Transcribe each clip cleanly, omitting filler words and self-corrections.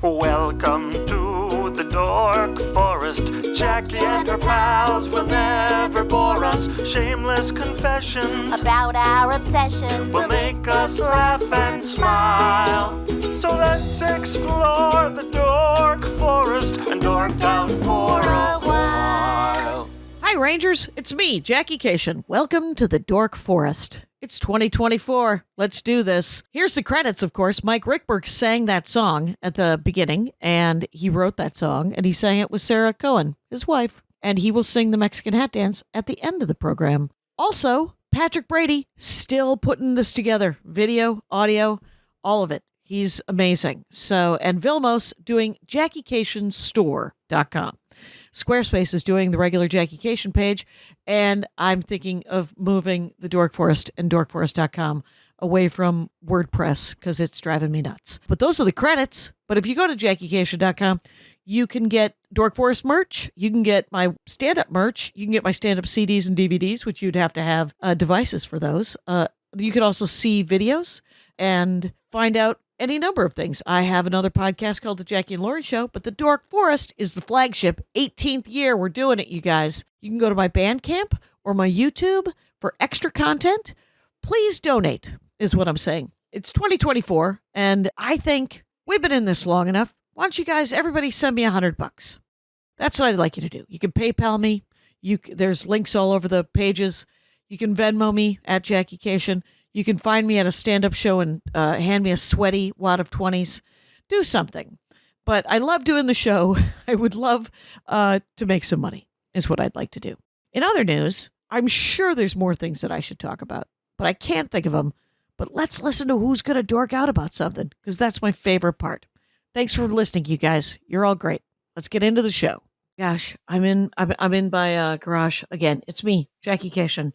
Welcome to the Dork Forest. Jackie and her pals will never bore us. Shameless confessions about our obsession will make us laugh and smile. So let's explore the Dork Forest and dork out for a while. Hi, Rangers. It's me, Jackie Kashian. Welcome to the Dork Forest. It's 2024. Let's do this. Here's the credits, of course. Mike Ruekberg sang that song at the beginning, and he wrote that song, and he sang it with Sarah Cohen, his wife, and he will sing the Mexican hat dance at the end of the program. Also, Patrick Brady, still putting this together. Video, audio, all of it. He's amazing. So, and Vilmos doing JackieKashianStore.com. Squarespace is doing the regular Jackie Kashian page, and I'm thinking of moving the Dork Forest and dorkforest.com away from WordPress because it's driving me nuts. But those are the credits. But if you go to JackieKashian.com, you can get Dork Forest merch. You can get my stand-up merch. You can get my stand-up CDs and DVDs, which you'd have to have devices for those. You can also see videos and find out any number of things. I have another podcast called The Jackie and Laurie Show, but the Dork Forest is the flagship. 18th year. We're doing it, you guys. You can go to my Bandcamp or my YouTube for extra content. Please donate, is what I'm saying. It's 2024, and I think we've been in this long enough. Why don't you guys, everybody send me $100? That's what I'd like you to do. You can PayPal me. There's links all over the pages. You can Venmo me at Jackie Kashian. You can find me at a stand-up show and hand me a sweaty wad of 20s. Do something. But I love doing the show. I would love to make some money, is what I'd like to do. In other news, I'm sure there's more things that I should talk about, but I can't think of them. But let's listen to who's going to dork out about something, because that's my favorite part. Thanks for listening, you guys. You're all great. Let's get into the show. Gosh, I'm in my garage again. It's me, Jackie Kashian.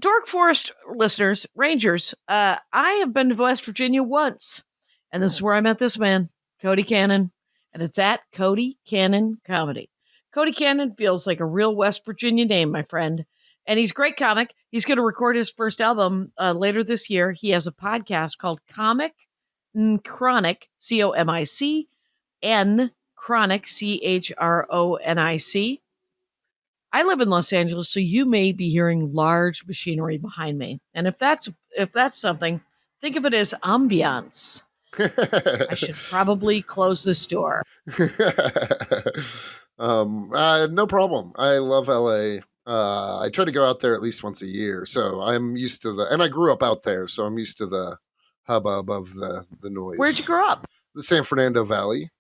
Dork Forest listeners, Rangers, I have been to West Virginia once, and this is where I met this man, Cody Cannon, and it's at Cody Cannon Comedy. Cody Cannon feels like a real West Virginia name, my friend, and he's a great comic. He's going to record his first album later this year. He has a podcast called Comic Chronic, C-O-M-I-C-N, Chronic, C-H-R-O-N-I-C. I live in Los Angeles, so you may be hearing large machinery behind me. And if that's something, think of it as ambiance. I should probably close this door. No problem. I love LA. I try to go out there at least once a year, so I'm used to and I grew up out there, so I'm used to the hubbub of the noise. Where'd you grow up? The San Fernando Valley.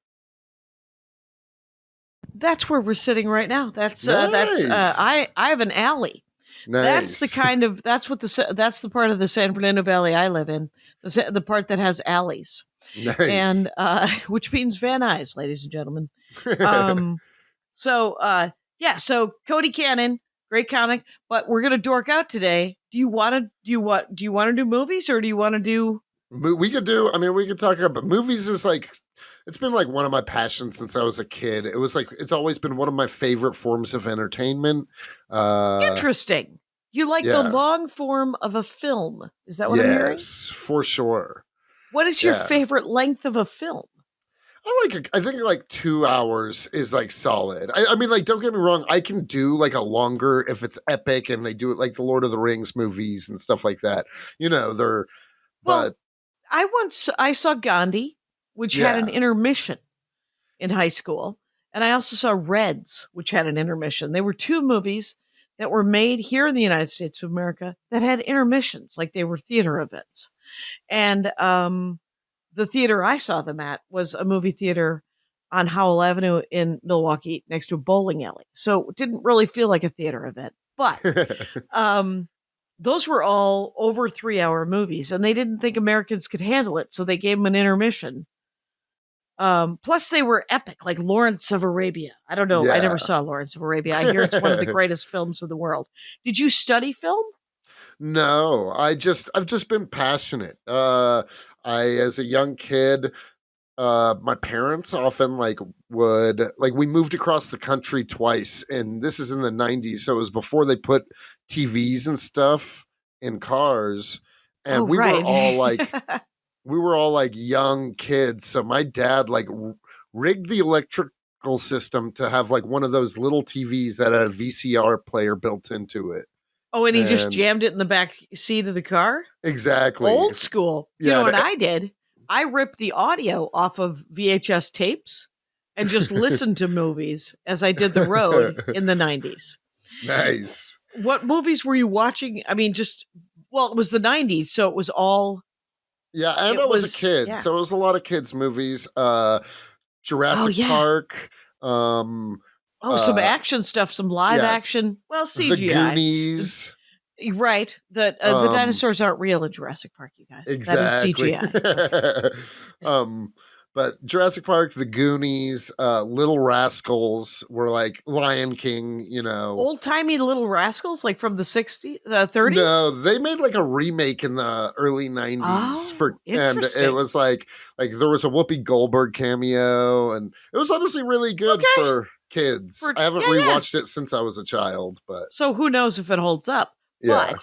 That's where we're sitting right now. Nice. I have an alley. Nice. That's the part of the San Fernando Valley I live in. The part that has alleys. Nice. And which means Van Nuys, ladies and gentlemen. So Cody Cannon, great comic, but we're gonna dork out today. Do you want to do movies, or do you want to do? We could talk about movies. Is like, it's been like one of my passions since I was a kid. It was like, it's always been one of my favorite forms of entertainment. Interesting. You like the long form of a film. Is that what I'm hearing? Yes, for sure. What is your favorite length of a film? I think like 2 hours is like solid. I mean, like, don't get me wrong. I can do like a longer if it's epic and they do it like the Lord of the Rings movies and stuff like that. I saw Gandhi, which had an intermission in high school. And I also saw Reds, which had an intermission. They were two movies that were made here in the United States of America that had intermissions, like they were theater events. And the theater I saw them at was a movie theater on Howell Avenue in Milwaukee next to a bowling alley. So it didn't really feel like a theater event. But those were all over 3-hour movies, and they didn't think Americans could handle it, so they gave them an intermission. Plus, they were epic, like Lawrence of Arabia. I don't know. Yeah. I never saw Lawrence of Arabia. I hear it's one of the greatest films of the world. Did you study film? No, I've just been passionate. As a young kid, my parents often we moved across the country twice, and this is in the 90s, so it was before they put TVs and stuff in cars, and we were all like we were all like young kids. So my dad like rigged the electrical system to have like one of those little TVs that had a VCR player built into it. Oh, and he just And jammed it in the back seat of the car? exactly. Old school. You Yeah, know what the- I did? I ripped the audio off of VHS tapes and just listened to movies as I did The Road in the 90s. Nice. What movies were you watching? I mean, it was the 90s, so it was all. Yeah, and It I was was- a kid, yeah. so it was a lot of kids movies. Jurassic yeah. Park, um, Some action stuff, some live yeah. action. Well, The CGI. Goonies. Right. The dinosaurs aren't real in Jurassic Park, you guys. Exactly. That is CGI. But Jurassic Park, The Goonies, Little Rascals were like Lion King, Old timey Little Rascals, like from the 60s, 30s? No, they made like a remake in the early 90s Oh, and it interesting. was like there was a Whoopi Goldberg cameo and it was honestly really good Okay. for kids. I haven't rewatched it since I was a child, but So who knows if it holds up? yeah.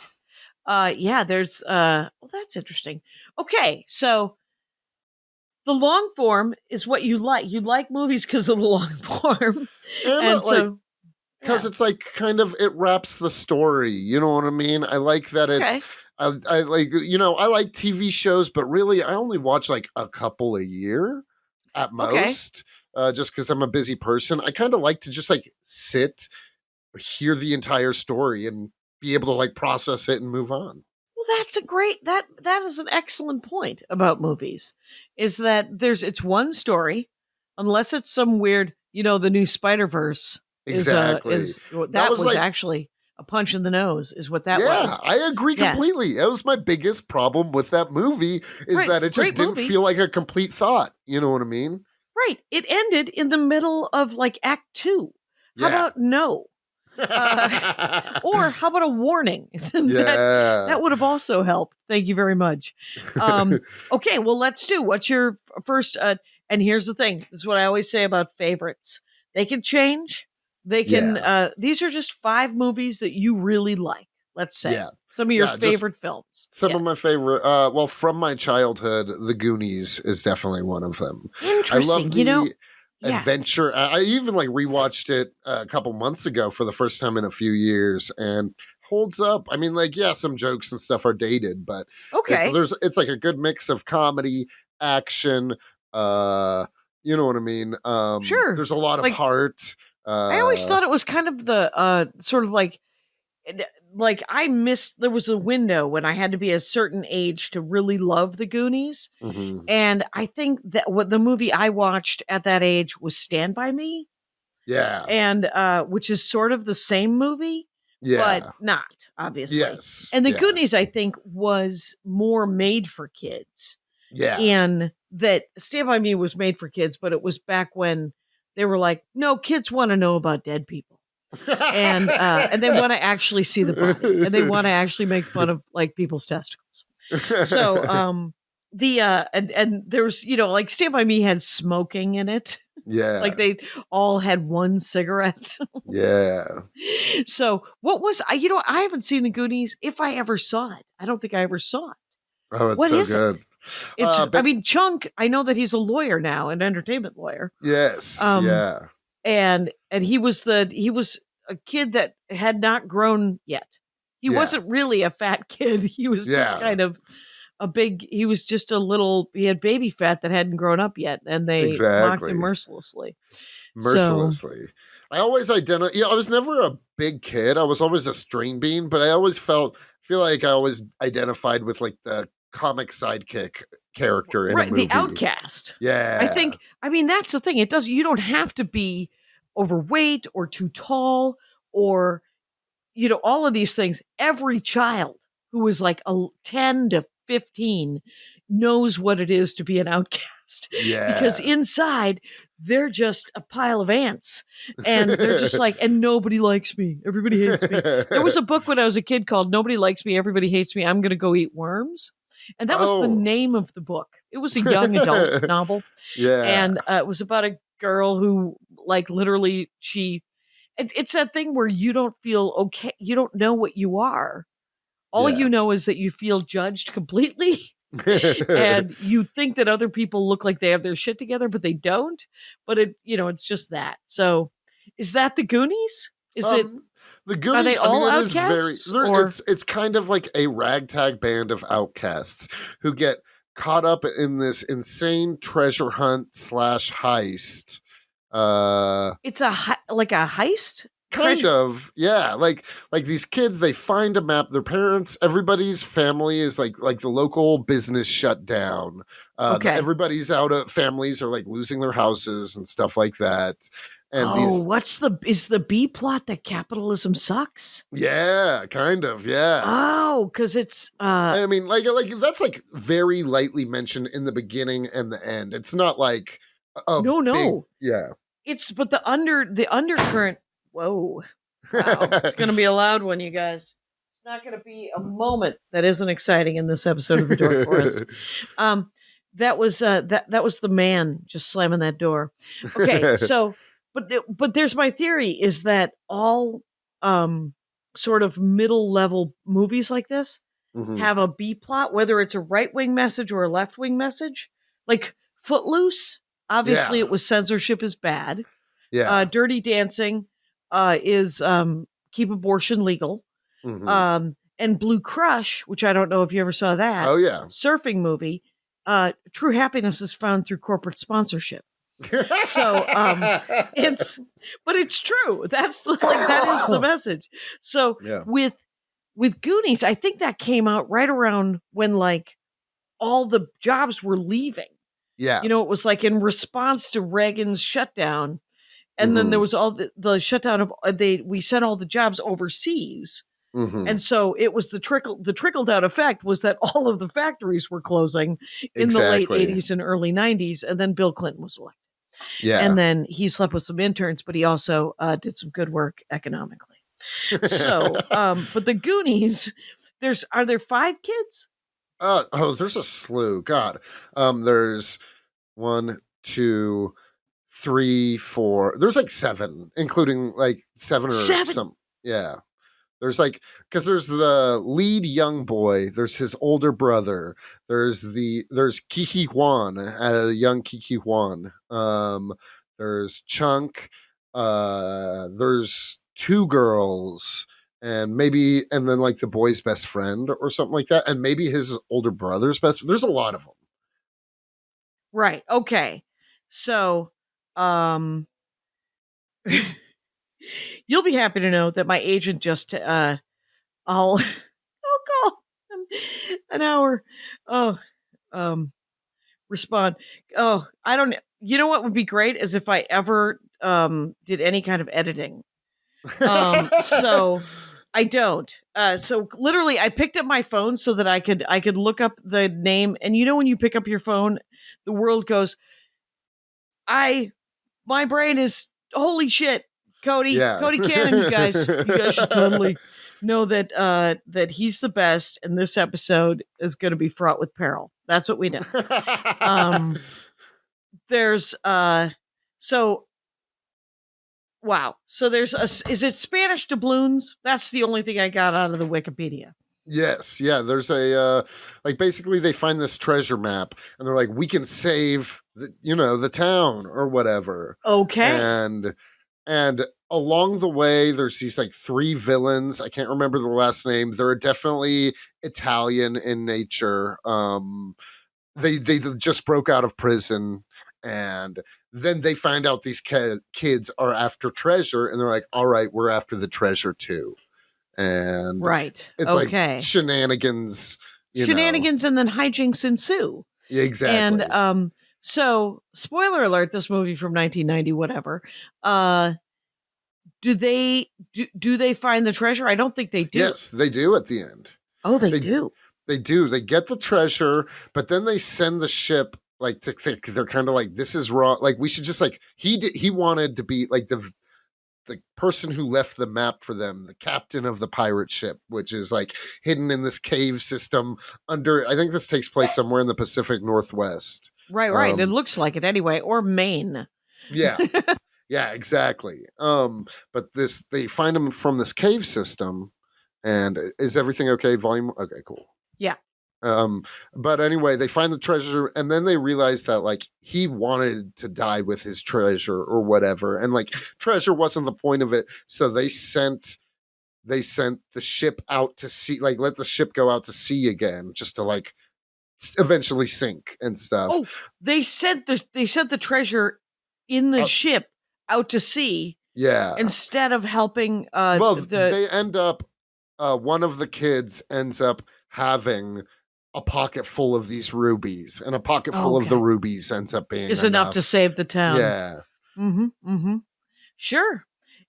But there's well, that's interesting. Okay, so the long form is what you like. You like movies because of the long form. And, so because it's like kind of it wraps the story, you know what I mean? I like that it's okay. I like I like TV shows, but really I only watch like a couple a year at most. Just because I'm a busy person. I kind of like to just like sit, hear the entire story and be able to like process it and move on. Well, that's a great that is an excellent point about movies. Is that it's one story, unless it's some weird, the new Spider-Verse Exactly. that was like, actually a punch in the nose, is what that yeah, was. I agree completely. That was my biggest problem with that movie is that it just didn't feel like a complete thought. You know what I mean? Right. It ended in the middle of like Act 2. How about no? Or how about a warning? that would have also helped. Thank you very much. Okay, well, let's do. What's your first? And here's the thing. This is what I always say about favorites. They can change. They can. These are just 5 movies that you really like. Let's say some of your favorite films. Some of my favorite. Well, from my childhood, The Goonies is definitely one of them. Interesting. I love the adventure. I even like rewatched it a couple months ago for the first time in a few years, and holds up. I mean, like some jokes and stuff are dated, but it's like a good mix of comedy, action. You know what I mean? Sure. There's a lot of heart. I always thought it was kind of the sort of like I missed. There was a window when I had to be a certain age to really love the Goonies, and I think that what the movie I watched at that age was Stand By Me, and which is sort of the same movie, but not obviously. Yes, and the Goonies I think was more made for kids, and that Stand By Me was made for kids, but it was back when they were like, no, kids want to know about dead people. and they want to actually see the body, and they want to actually make fun of like people's testicles. So and there's like Stand By Me had smoking in it. Yeah, like they all had one cigarette. So what was I haven't seen the Goonies. If I ever saw it, I don't think I ever saw it. Oh, it's so good. It's I mean, Chunk, I know that he's a lawyer now, an entertainment lawyer. Yes. And he was a kid that had not grown yet. He wasn't really a fat kid. He was just kind of he was just he had baby fat that hadn't grown up yet, and they mocked him mercilessly. I always I was never a big kid. I was always a string bean, but I always feel like I always identified with like the comic sidekick character in a movie. The outcast. Yeah. I mean, that's the thing. You don't have to be overweight or too tall or, all of these things. Every child who is like 10 to 15 knows what it is to be an outcast. Yeah. Because inside, they're just a pile of ants. And they're just like, and nobody likes me. Everybody hates me. There was a book when I was a kid called Nobody Likes Me, Everybody Hates Me. I'm going to go eat worms. And that was the name of the book. It was a young adult novel. Yeah. And it was about a girl who, like, literally, it's that thing where you don't feel okay. You don't know what you are. All you know is that you feel judged completely. And you think that other people look like they have their shit together, but they don't. But it's just that. So, is that the Goonies? Is it? The Are they Goonies, I mean, all it is outcasts? Or it's kind of like a ragtag band of outcasts who get caught up in this insane treasure hunt / heist. it's like a heist? Kind of, yeah. Like these kids, they find a map. Their parents, everybody's family is like the local business shut down. Okay. Everybody's out of families are like losing their houses and stuff like that. And Oh, is the B plot that capitalism sucks? yeah, kind of, yeah. Oh, because it's I mean, like that's like very lightly mentioned in the beginning and the end. It's not like a no, big, no. yeah. It's but the undercurrent. Whoa, wow! It's going to be a loud one, you guys. It's not going to be a moment that isn't exciting in this episode of the Dork Forest. That was that was the man just slamming that door. Okay, so but there's my theory is that all sort of middle level movies like this have a B plot, whether it's a right wing message or a left wing message. Like Footloose, obviously it was censorship is bad. Yeah. Dirty Dancing is keep abortion legal. And Blue Crush, which I don't know if you ever saw that. Oh yeah. Surfing movie. True happiness is found through corporate sponsorship. So it's true. That's that is the message. So with Goonies, I think that came out right around when like all the jobs were leaving. Yeah. It was like in response to Reagan's shutdown. And then there was all the shutdown of we sent all the jobs overseas. And so it was the trickle down effect was that all of the factories were closing in the late 80s and early 90s. And then Bill Clinton was elected. Yeah. And then he slept with some interns, but he also did some good work economically. So, but the Goonies, are there 5 kids? There's a slew. God. There's 1, 2, 3, 4. There's like 7, including like 7 or 7? some. Yeah. There's like, because there's the lead young boy, there's his older brother, there's Kiki Juan, young Kiki Juan. There's Chunk, there's 2 girls, and then like the boy's best friend or something like that, and maybe his older brother's there's a lot of them. Right. Okay. So, you'll be happy to know that my agent just I'll call an hour. Respond. I don't. You know what would be great is if I ever did any kind of editing. So I don't. So literally, I picked up my phone so that I could look up the name. And when you pick up your phone, the world goes. My brain is holy shit. Cody Cannon, you guys should totally know that that he's the best, and this episode is going to be fraught with peril. That's what we know. There's so wow. So there's is it Spanish doubloons? That's the only thing I got out of the Wikipedia. Yes, yeah. There's a like basically they find this treasure map and they're like, we can save the town or whatever. Okay, and along the way, there's these like 3 villains. I can't remember the last name. They're definitely Italian in nature. They just broke out of prison, and then they find out these kids are after treasure, and they're like, "All right, we're after the treasure too." And it's like shenanigans, and then hijinks ensue. Yeah, exactly. And so spoiler alert, this movie from 1990, whatever. Do they find the treasure? I don't think they do. Yes, they do at the end. Oh, they do. They do. They get the treasure, but then they send the ship like to think they're kind of like, this is wrong. Like we should just like he wanted to be like the person who left the map for them, the captain of the pirate ship, which is like hidden in this cave system under. I think this takes place somewhere in the Pacific Northwest. Right. It looks like it anyway, or Maine. Yeah. Yeah, exactly. But they find him from this cave system, and is everything okay? Volume okay, cool. Yeah. But anyway, they find the treasure, and then they realize that like he wanted to die with his treasure or whatever, and like treasure wasn't the point of it. So they sent the ship out to sea, like let the ship go out to sea again, just to like eventually sink and stuff. Oh, they sent the treasure in the ship out to sea Yeah. instead of helping Well, the they end up. One of the kids ends up having a pocket full of these rubies, and a pocket full of the Okay. rubies ends up being is enough to save the town. Yeah. Sure.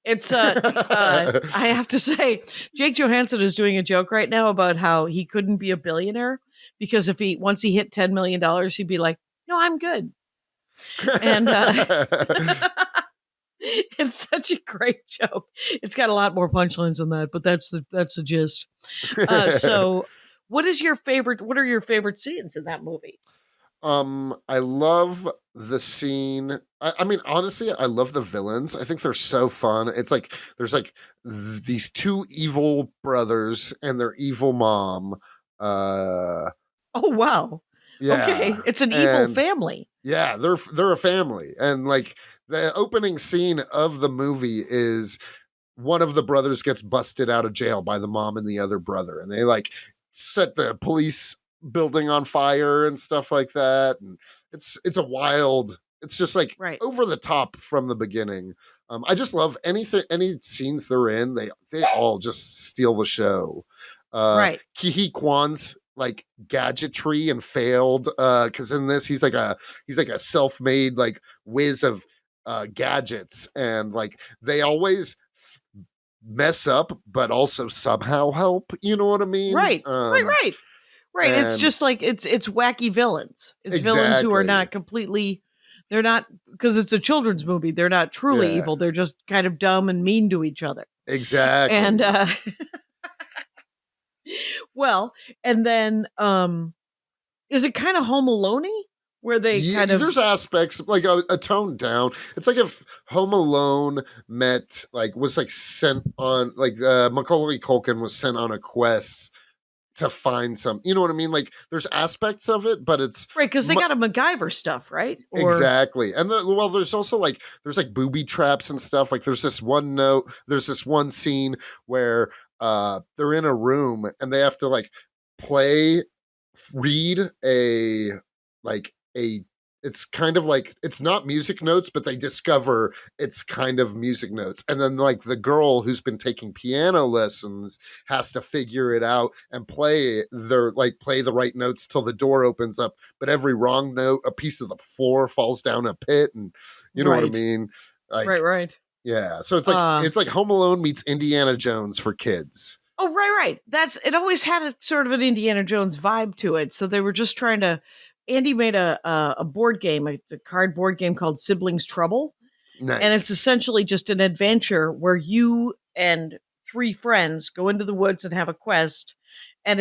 It's I have to say, Jake Johansson is doing a joke right now about how he couldn't be a billionaire because if once he hit $10 million, he'd be like, no, I'm good. And it's such a great joke. It's got a lot more punchlines than that, but that's the gist. So what are your favorite scenes in that movie? I love the scene. I mean, honestly, I love the villains. I think they're so fun. It's like there's like these two evil brothers and their evil mom. Oh wow. Yeah, Okay. It's an evil and family. yeah, they're a family, and like the opening scene of the movie is one of the brothers gets busted out of jail by the mom and the other brother, and they like set the police building on fire and stuff like that, and it's a wild. It's just like Right. over the top from the beginning. I just love any scenes they're in. They all just steal the show. Right. Ki Kwan's like gadgetry and failed because in this he's like a self-made like whiz of gadgets, and like they always mess up but also somehow help, you know what I mean? Right. Right. It's and- just like it's wacky villains. It's villains who are Exactly. not completely they're not because it's a children's movie. They're not truly Yeah. evil. They're just kind of dumb and mean to each other. Exactly. And well, and then is it kind of Home Alone-y where they kind of there's aspects like a tone down. It's like if Home Alone was sent on Macaulay Culkin was sent on a quest to find some, you know what I mean? Like there's aspects of it, but it's right because they got a MacGyver stuff, right? Or, exactly. And there's also there's booby traps and stuff. Like there's this one scene where they're in a room and they have to read it's kind of like it's not music notes, but they discover it's kind of music notes, and then the girl who's been taking piano lessons has to figure it out and play the right notes till the door opens up, but every wrong note a piece of the floor falls down a pit, and you know what I Right. mean, right. yeah, so it's like Home Alone meets Indiana Jones for kids. Oh, right. It always had a sort of an Indiana Jones vibe to it. So they were just trying to. Andy made a board game, a card board game called Siblings Trouble, Nice. and it's essentially just an adventure where you and three friends go into the woods and have a quest, and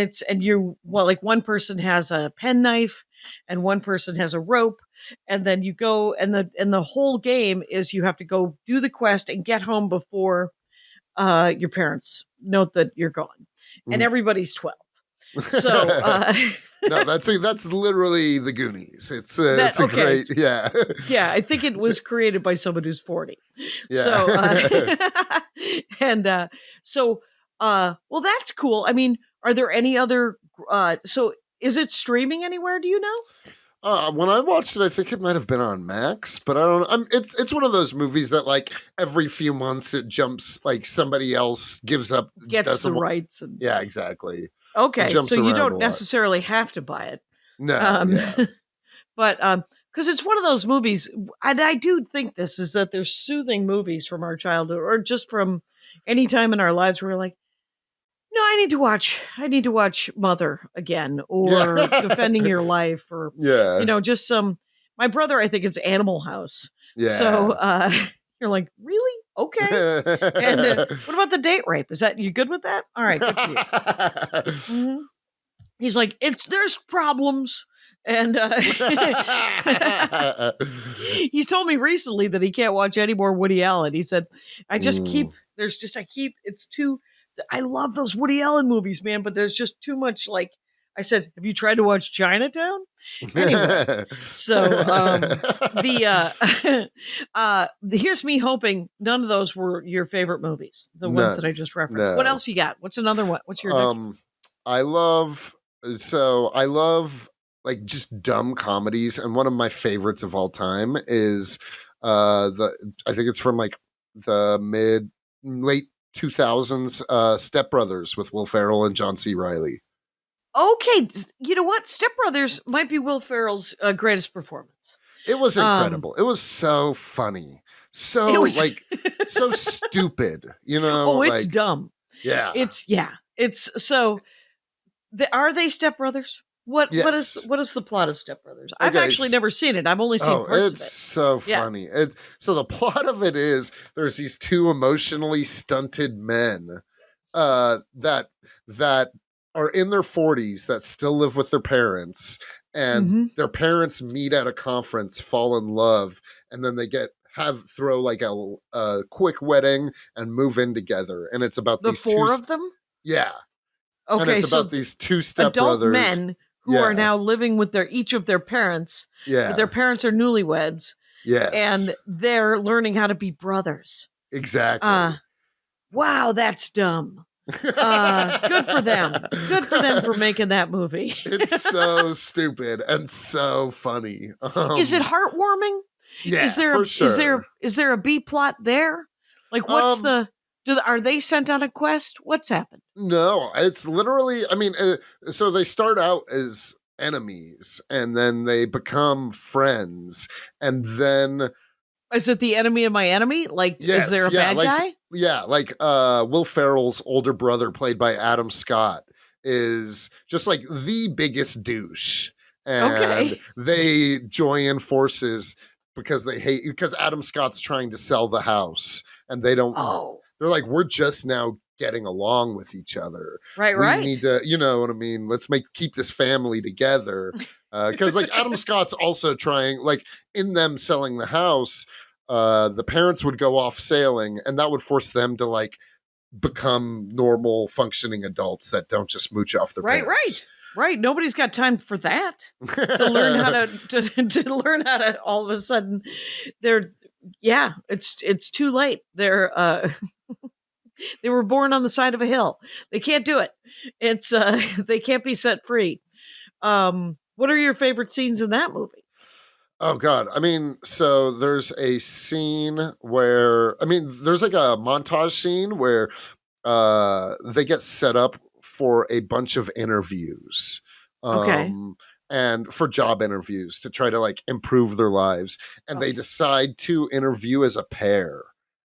one person has a penknife and one person has a rope, and then you go and the whole game is you have to go do the quest and get home before your parents note that you're gone, and everybody's 12. So no, that's literally the Goonies. It's great, yeah. Yeah, I think it was created by someone who's 40. Yeah. So well, that's cool. I mean, are there any other so is it streaming anywhere, do you know? When I watched it, I think it might have been on Max, but I don't know. It's one of those movies that every few months it jumps, somebody else gives up, Gets the rights. And... Yeah, exactly. Okay, jumps so you around a don't lot. necessarily have to buy it. No, yeah. But because it's one of those movies, and I do think this is that there's soothing movies from our childhood or just from any time in our lives where we're like, no, I need to watch Mother again, or Defending Your Life, or just some. My brother, I think it's Animal House. Yeah. So you're like, really? Okay. And what about The Date Rape? Is that you good with that? All right. Good for you. Mm-hmm. He's like, there's problems. And he's told me recently that he can't watch any more Woody Allen. He said, I love those Woody Allen movies, man, but there's just too much I said, have you tried to watch Chinatown? Anyway, so here's me hoping none of those were your favorite movies, the ones that I just referenced. What No. else you got? What's another one? What's your next one? I love like just dumb comedies, and one of my favorites of all time is I think it's from like the late 2000s, Stepbrothers with Will Ferrell and John C. Reilly. Okay, you know what? Stepbrothers might be Will Ferrell's greatest performance. It was incredible. It was so funny. So like so stupid, you know? Oh, it's like, dumb. Yeah. It's so are they stepbrothers? What Yes. is the plot of Stepbrothers? I've Okay, actually never seen it. I've only seen parts of it. It's so funny. So the plot of it is there's these two emotionally stunted men that are in their 40s that still live with their parents, and their parents meet at a conference, fall in love, and then they throw like a quick wedding and move in together. And it's about the these four of them? Yeah. Okay, and it's so about these two stepbrothers. Adult men who are now living with each of their parents. Yeah. But their parents are newlyweds. Yes. And they're learning how to be brothers. Exactly. Wow, that's dumb. Good for them. Good for them for making that movie. It's so stupid and so funny. Is it heartwarming? Yeah, for sure. Is there a B plot there? Like, what's are they sent on a quest? What's happened? No, it's literally, I mean, so they start out as enemies and then they become friends, and then is it the enemy of my enemy? Like, is there a bad guy? Yeah, like Will Ferrell's older brother, played by Adam Scott, is just like the biggest douche. And they join forces because Adam Scott's trying to sell the house, and they don't. They're like, we're just now getting along with each other. Right. We need to, you know what I mean? Let's keep this family together. Because like Adam Scott's also trying, like in them selling the house, the parents would go off sailing, and that would force them to like become normal functioning adults that don't just mooch off their parents. Right. Nobody's got time for that. To learn how to learn how to all of a sudden it's too late. They're they were born on the side of a hill. They can't do it. It's they can't be set free. What are your favorite scenes in that movie? Oh God. I mean, so there's a scene where there's like a montage scene where they get set up for a bunch of interviews. And for job interviews to try to like improve their lives. And they decide to interview as a pair.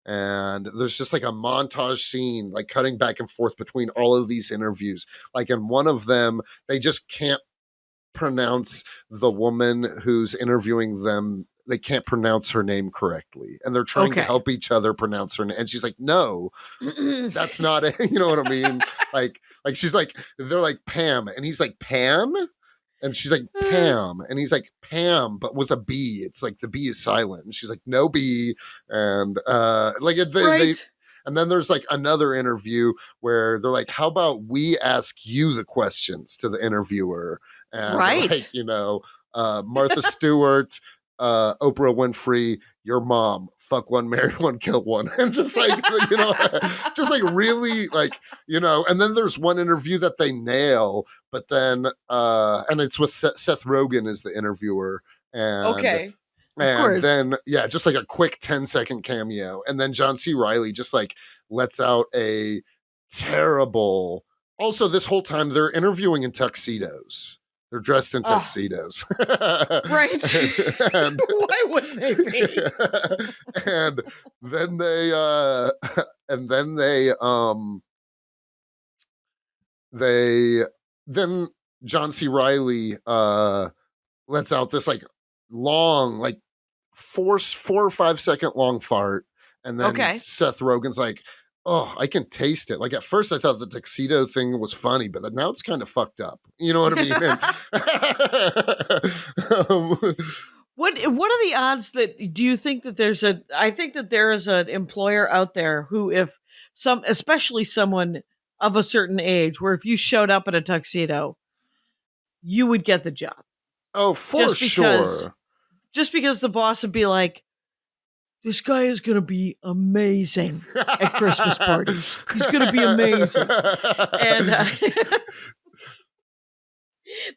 And there's just like a montage scene, like cutting back and forth between all of these interviews. Like in one of them, they just can't pronounce the woman who's interviewing them. They can't pronounce her name correctly. And they're trying to help each other pronounce her name. And she's like, no, that's not it. You know what I mean? like she's like, they're like Pam. And he's like, Pam? And she's like, Pam. And he's like, Pam, but with a B. It's like the B is silent. And she's like, no B. And and then there's like another interview where they're like, how about we ask you the questions to the interviewer? And like, you know, Martha Stewart, Oprah Winfrey, your mom, fuck one, marry one, kill one. And just like, you know, just like really like, you know, and then there's one interview that they nail, but then, and it's with Seth Rogen as the interviewer. And then, just like a quick 10-second cameo. And then John C. Reilly just like lets out a terrible, also this whole time they're interviewing in tuxedos. They're dressed in tuxedos. Right. And, why wouldn't they be? And then John C. Reilly lets out this like long, like 4 or 5 second long fart. And then Seth Rogen's like, oh, I can taste it. Like at first I thought the tuxedo thing was funny, but now it's kind of fucked up. You know what I mean? What are the odds that, do you think that I think that there is an employer out there who, especially someone of a certain age, where if you showed up in a tuxedo, you would get the job. Oh, for Just because- sure. Just because the boss would be like, this guy is going to be amazing at Christmas parties. He's going to be amazing. And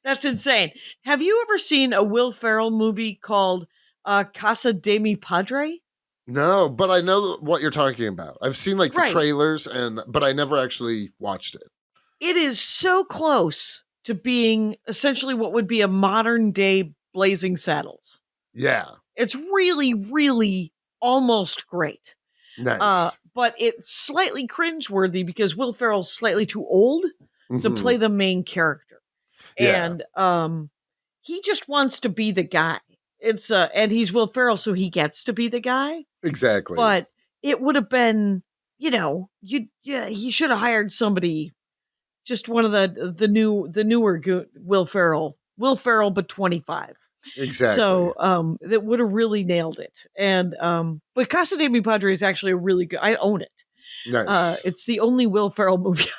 that's insane. Have you ever seen a Will Ferrell movie called Casa de Mi Padre? No, but I know what you're talking about. I've seen like the Right. trailers, but I never actually watched it. It is so close to being essentially what would be a modern day Blazing Saddles. Yeah, It's really, really almost great. nice. But it's slightly cringeworthy because Will Ferrell's slightly too old to Mhm. play the main character. Yeah. And he just wants to be the guy. And he's Will Ferrell, so he gets to be the guy. Exactly. But it would have been, he should have hired somebody, just one of the newer Will Ferrell, but 25. exactly. So that would have really nailed it. And but Casa de Mi Padre is actually a really good. I own it. Nice. It's the only Will Ferrell movie.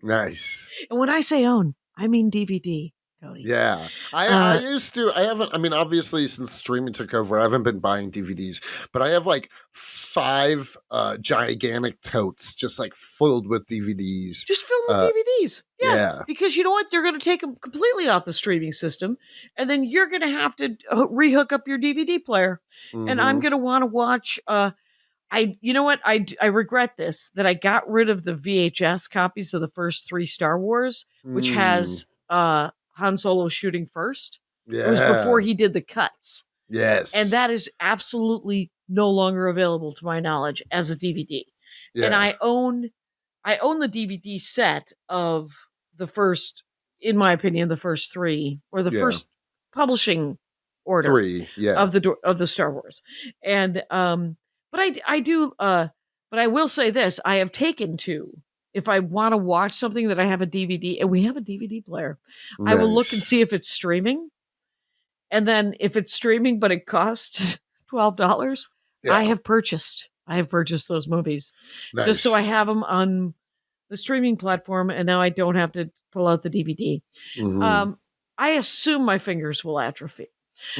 Nice. And when I say own, I mean DVD, Cody. Yeah. I used to, I haven't, I mean, obviously since streaming took over, I haven't been buying DVDs, but I have like 5 gigantic totes just like filled with DVDs. Just fill them with DVDs. yeah. Because you know what? They're going to take them completely off the streaming system. And then you're going to have to rehook up your DVD player. And I'm Mhm. going to want to watch. You know what? I regret this, that I got rid of the VHS copies of the first 3 Star Wars, which has Han Solo shooting first. Yeah. It was before he did the cuts. Yes. And that is absolutely no longer available to my knowledge as a DVD. yeah. And I own the DVD set of the first, in my opinion, the first 3, or the Yeah. first publishing order 3. Yeah. of the Star Wars. And but I do but I will say this, I have taken to, if I want to watch something that I have a DVD, and we have a DVD player, I will look and Nice. see if it's streaming. And then if it's streaming but it costs $12, Yeah. I have purchased those movies just so I Nice. have them on the streaming platform, and now I don't have to pull out the DVD. Mhm. I assume my fingers will atrophy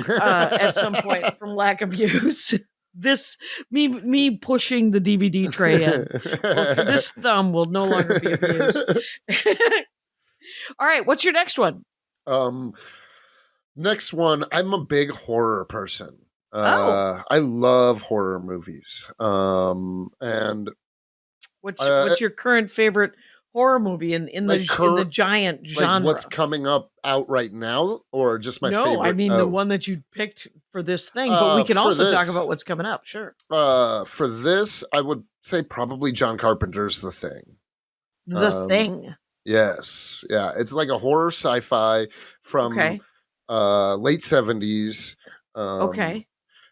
at some point from lack of use. Me pushing the DVD tray in. This thumb will no longer be of use. All right, what's your next one? Next one, I'm a big horror person. Oh. I love horror movies. And What's your current favorite horror movie in the giant genre? like what's coming up out right now, or just my favorite? No, I mean the one that you picked for this thing, but we can for also talk this. about what's coming up. Sure. For this, I would say probably John Carpenter's The Thing. The Thing. Yes. Yeah. It's like a horror sci-fi from Okay. late 70s. Okay.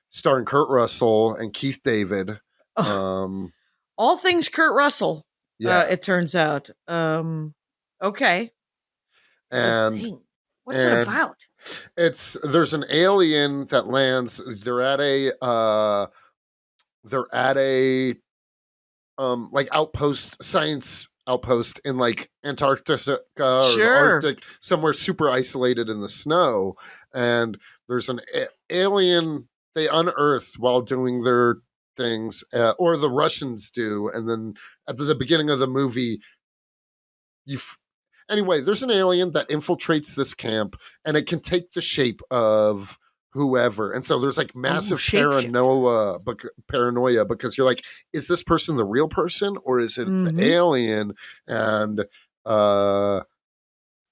Starring Kurt Russell and Keith David. Ugh. All things Kurt Russell. Yeah. It turns out. Okay. The And Thing. What's it about? there's an alien that lands. They're at a like science outpost in like Antarctica or the Sure. Arctic, somewhere super isolated in the snow. And there's an alien they unearth while doing their things, or the Russians do. And then at the beginning of the movie, anyway, there's an alien that infiltrates this camp, and it can take the shape of whoever. And so there's like massive paranoia because you're like, is this person the real person, or is it the alien? And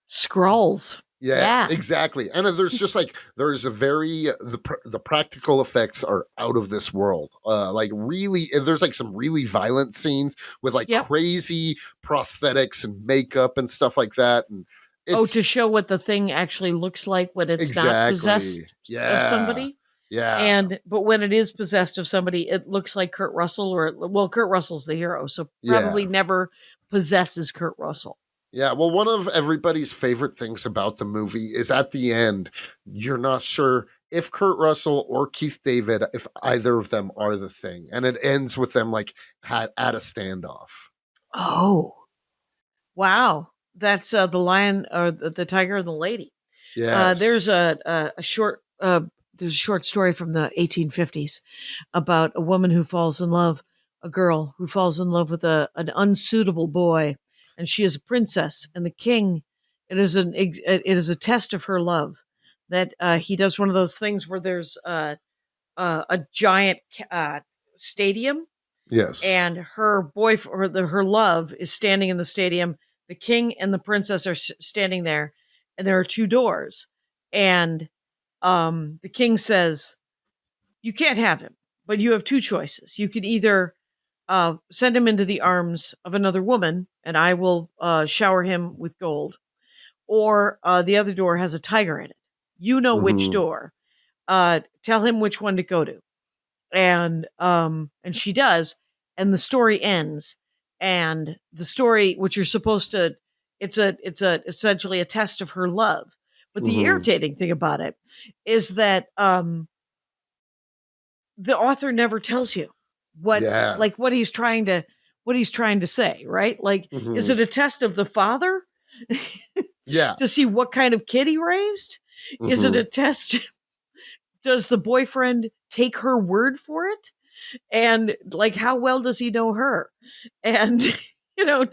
Skrulls. yes, Yeah. exactly. And there's just like there's a very the practical effects are out of this world. Like really, there's like some really violent scenes with like crazy prosthetics and makeup and stuff like that. And to show what the thing actually looks like when it's not possessed of somebody. Yeah. But when it is possessed of somebody, it looks like Kurt Russell, Kurt Russell's the hero, so probably never possesses Kurt Russell. Yeah, well, one of everybody's favorite things about the movie is at the end, you're not sure if Kurt Russell or Keith David, if either of them are the Thing. And it ends with them like at a standoff. Oh, wow. That's the lion or the tiger and the lady. Yes. There's a short there's a short story from the 1850s about a woman who falls in love, a girl who falls in love with an unsuitable boy, and she is a princess, and the king. It is a test of her love that he does one of those things where there's a giant stadium, Yes. and her boyfriend or her love is standing in the stadium. The king and the princess are standing there, and there are two doors. And the king says, "You can't have him, but you have two choices. You could either send him into the arms of another woman, and I will shower him with gold, or the other door has a tiger in it. You know which Mhm. door. Tell him which one to go to." And she does, and the story ends. And the story, which you're supposed to, it's a essentially a test of her love. But the Mhm. irritating thing about it is that the author never tells you what Yeah. like what he's trying to say, right? Like, is Mhm. it a test of the father Yeah. to see what kind of kid he raised? Is it Mhm. a test? Does the boyfriend take her word for it? And like, how well does he know her? And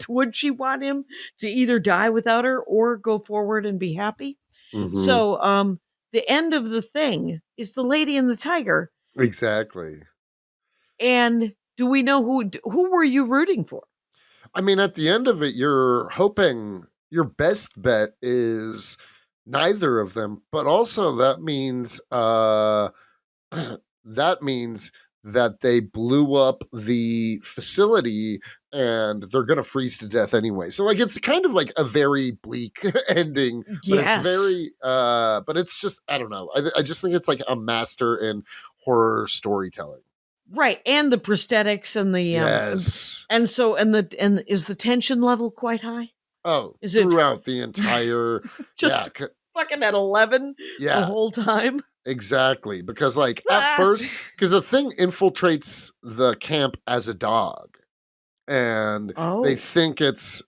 would she want him to either die without her or go forward and be happy? Mhm. So the end of the thing is the lady and the tiger. Exactly. And do we know who were you rooting for? I mean, at the end of it, you're hoping your best bet is neither of them, but also that means that means that they blew up the facility and they're gonna freeze to death anyway. So like it's kind of like a very bleak ending, but it's Yes. very but it's just I don't know. I just think it's like a master in horror storytelling. Right, and the prosthetics and the Yes. and is the tension level quite high? Oh, Is it throughout the entire yeah, just fucking at 11 the yeah, whole time? exactly. Because like at Ah! first, because the thing infiltrates the camp as a dog, and Oh, they think it's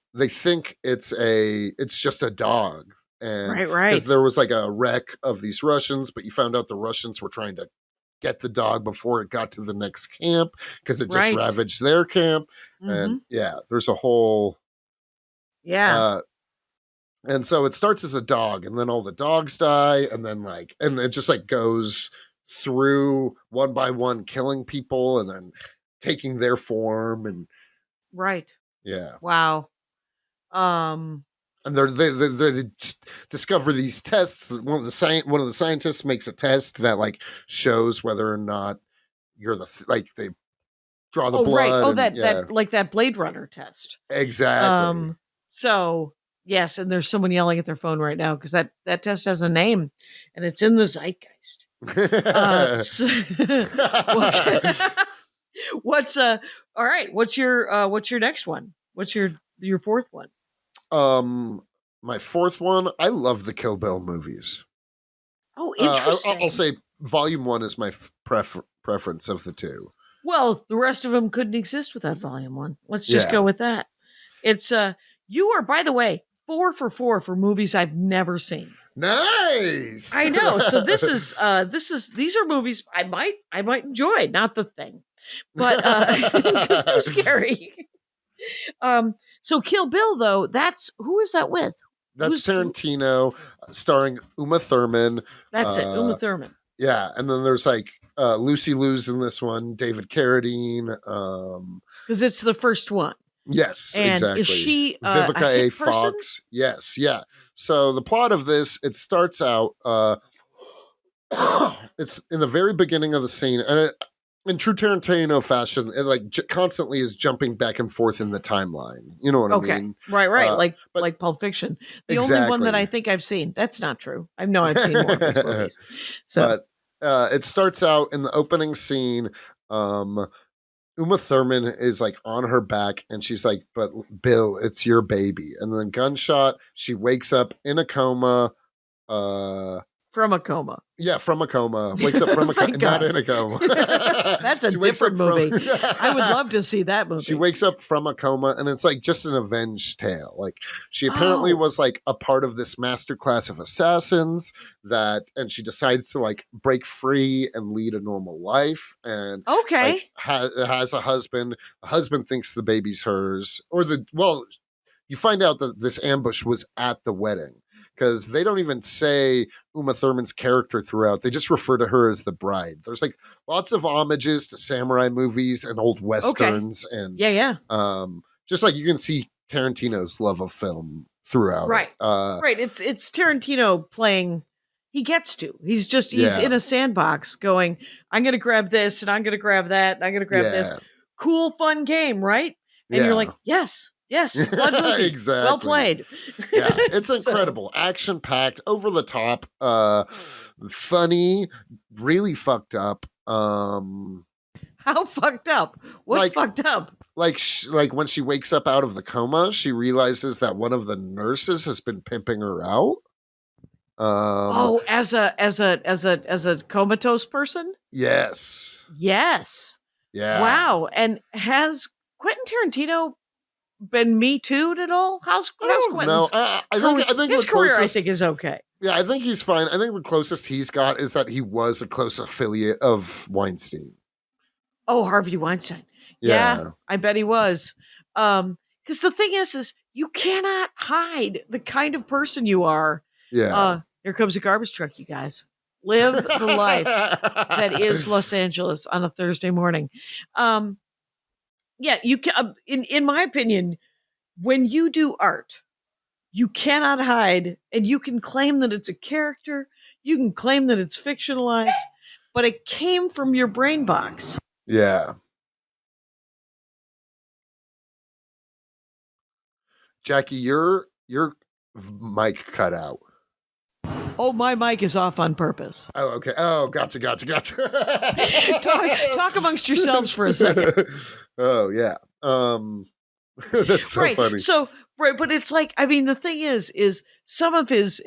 just a dog, and right, because right. there was like a wreck of these Russians, but you found out the Russians were trying to get the dog before it got to the next camp because it just Right. ravaged their camp, and Mhm. yeah, there's a whole Yeah. uh and so it starts as a dog, and then all the dogs die, and then like, and it just like goes through one by one, killing people, and then taking their form, and Right. yeah, Wow. Um and they just discover these tests. One of the scientists makes a test that like shows whether or not you're like they draw the oh, right. blood, Oh, and yeah, that like that Blade Runner test. exactly. Um so yes, and there's someone yelling at their phone right now because that test has a name and it's in the zeitgeist. So, okay. What's all right, what's your next one? What's your fourth one? um, my fourth one. I love the Kill Bill movies. Oh, I'll interesting. say Volume One is my preference of the two. Well, the rest of them couldn't exist without volume 1. Let's just go Yeah, with that. It's you are, by the way, 4 for 4 for movies I've never seen. nice. I know. So these are movies I might enjoy, not The Thing. But it's too scary. So Kill Bill though, that's who is that with? That's Who Tarantino, starring Uma Thurman. that's it. Uma Uh, Thurman. yeah, and then there's like Lucy Liu's in this one, David Carradine. Because it's the first one. Yes, And is exactly. she a Vivica A. hit person? Fox. Yes, yeah. So the plot of this, it starts out. It's in the very beginning of the scene, and in true Tarantino fashion, it like constantly is jumping back and forth in the timeline. You know what I Okay. mean? Right, right. But Like Pulp Fiction. The only one that I exactly. think I've seen. That's not true. I know I've seen more of his movies. So, But it starts out in the opening scene. Um, Uma Thurman is like on her back, and she's like, "But Bill, it's your baby." And then gunshot. She wakes up in a coma. Uh, From a coma. Yeah, from a coma. Wakes up from a coma, Thank not God. in a coma. That's a She wakes different up from- movie. I would love to see that movie. She wakes up from a coma, and it's like just an avenged tale. Like she apparently was like a part of this master class of assassins and she decides to like break free and lead a normal life. And Okay. like has a husband. The husband thinks the baby's hers, you find out that this ambush was at the wedding because they don't even say Uma Thurman's character throughout. They just refer to her as the bride. There's like lots of homages to samurai movies and old westerns, and Yeah. just like you can see Tarantino's love of film throughout. Right. Right. It's Tarantino playing. He gets to. He's in a sandbox going, I'm going to grab this and I'm going to grab that and I'm going to grab this. Cool, fun game, right? And you're like, yes, fun movie. Exactly. Well played. Yeah, it's incredible. Action-packed, over the top, funny, really fucked up. How fucked up? What's fucked up? Like when she wakes up out of the coma, she realizes that one of the nurses has been pimping her out. As a comatose person? Yes. Yeah. Wow. And has Quentin Tarantino been Me Too'd at all? How's Quentin's? No, I think his the career, closest, I think, is okay. Yeah, I think he's fine. I think the closest he's got is that he was a close affiliate of Weinstein. Oh, Harvey Weinstein. Yeah, I bet he was. Because the thing is you cannot hide the kind of person you are. Yeah. Here comes a garbage truck, you guys. Live the life that is Los Angeles on a Thursday morning. Yeah, you can. In my opinion, when you do art, you cannot hide, and you can claim that it's a character. You can claim that it's fictionalized, but it came from your brain box. Yeah. Jackie, your mic cut out. Oh, my mic is off on purpose. Oh, okay. Oh, gotcha. Talk amongst yourselves for a second. Oh, yeah. That's so funny. So, right, but it's like, I mean, the thing is some of his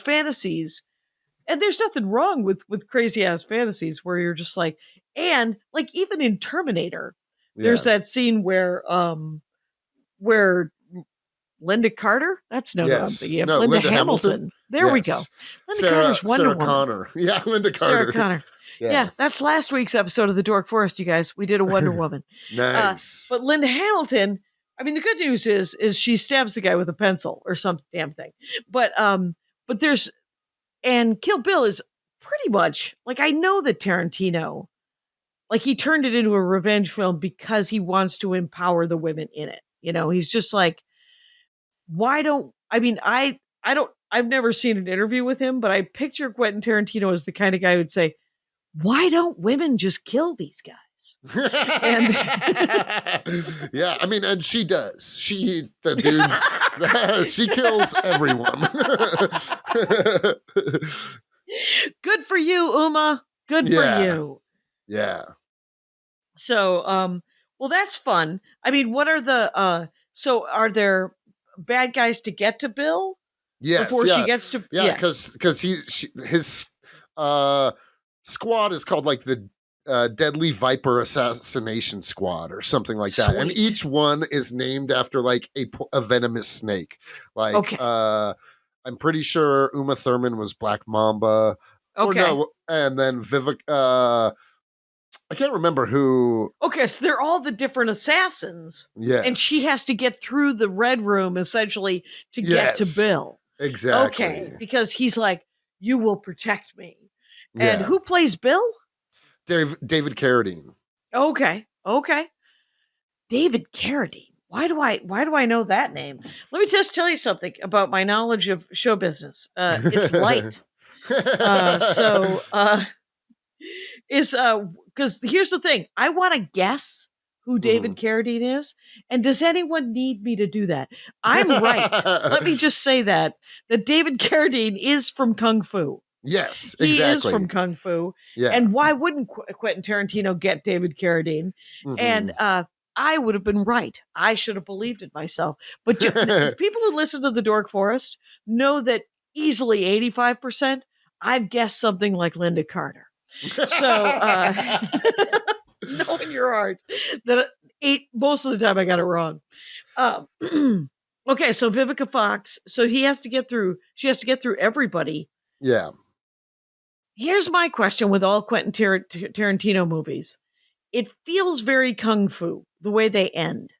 fantasies, and there's nothing wrong with crazy ass fantasies where you're just like, and like even in Terminator, there's that scene where Linda Carter? That's no, yes. no, Linda Hamilton. There we go. Linda Carter's Wonder Sarah Woman. Connor. Yeah, Linda Carter. Sarah Connor. Yeah, that's last week's episode of the Dork Forest, you guys. We did a Wonder Woman. Nice. But Linda Hamilton, I mean, the good news is she stabs the guy with a pencil or some damn thing. But there's, and Kill Bill is pretty much, like, I know that Tarantino, like, he turned it into a revenge film because he wants to empower the women in it. You know, he's just like, I've never seen an interview with him, but I picture Quentin Tarantino as the kind of guy who'd say, why don't women just kill these guys? And yeah, I mean, and she does. She kills everyone. Good for you, Uma. Good for you. Yeah. So, well, that's fun. I mean, what are the, so are there bad guys to get to Bill? Yes. Before she gets to, because his squad is called like the Deadly Viper Assassination Squad or something like that. And each one is named after like a venomous snake. Like, I'm pretty sure Uma Thurman was Black Mamba. Okay. Or no, and then Vivek, I can't remember who. Okay, so they're all the different assassins. Yes. And she has to get through the Red Room essentially to get to Bill. Exactly. Okay, because he's like, you will protect me. And who plays Bill? David Carradine. Okay. David Carradine. Why do I know that name? Let me just tell you something about my knowledge of show business. It's light. Because here's the thing. I want to guess who David Carradine is. And does anyone need me to do that? I'm right. Let me just say that David Carradine is from Kung Fu. Yes, he exactly. is from Kung Fu. Yeah. And why wouldn't Quentin Tarantino get David Carradine? And I would have been right. I should have believed it myself. But people who listen to the Dork Forest know that easily 85%, I've guessed something like Linda Carter. So, knowing your heart, that most of the time I got it wrong. Okay, so Vivica Fox. So she has to get through everybody. Yeah. Here's my question with all Quentin Tarantino movies. It feels very kung fu, the way they end.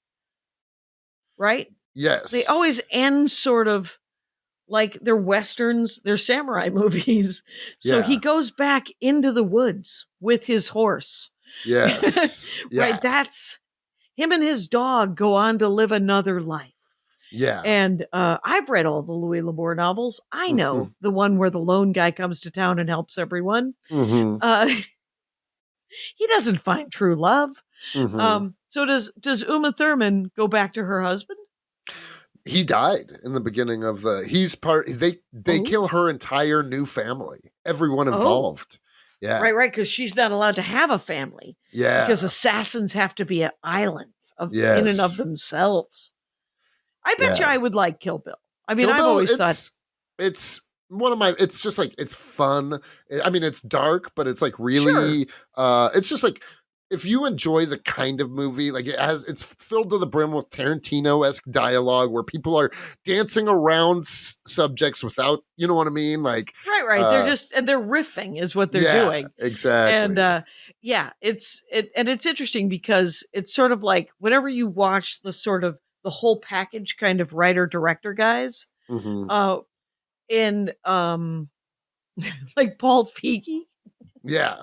Right? Yes. They always end sort of like they're Westerns, they're samurai movies. So he goes back into the woods with his horse. Yes. Right? That's him and his dog go on to live another life. Yeah. And I've read all the Louis L'Amour novels. I know the one where the lone guy comes to town and helps everyone. He doesn't find true love. So does Uma Thurman go back to her husband? He died in the beginning of they kill her entire new family. Everyone involved. Yeah. Right, because she's not allowed to have a family. Yeah. Because assassins have to be islands in and of themselves. I bet you I would like Kill Bill. I mean, I've always thought it's one of my. It's just like it's fun. I mean, it's dark, but it's like really. It's just like if you enjoy the kind of movie, like it's filled to the brim with Tarantino-esque dialogue where people are dancing around subjects without, you know what I mean? Like right. They're riffing is what they're doing. Exactly. And it's interesting because it's sort of like whenever you watch the whole package kind of writer director guys, in like Paul Feig. Yeah,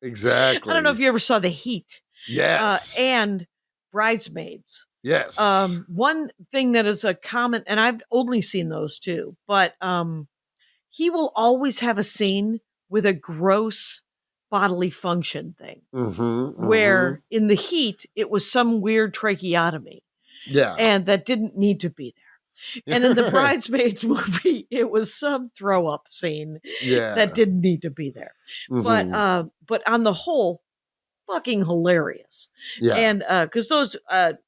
exactly. I don't know if you ever saw The Heat. Yes. And Bridesmaids. Yes. One thing that is a common, and I've only seen those two, but he will always have a scene with a gross bodily function thing. Where in The Heat, it was some weird tracheotomy. Yeah. And that didn't need to be there. And in the Bridesmaids movie, it was some throw up scene that didn't need to be there. But on the whole, fucking hilarious. Yeah. And because those but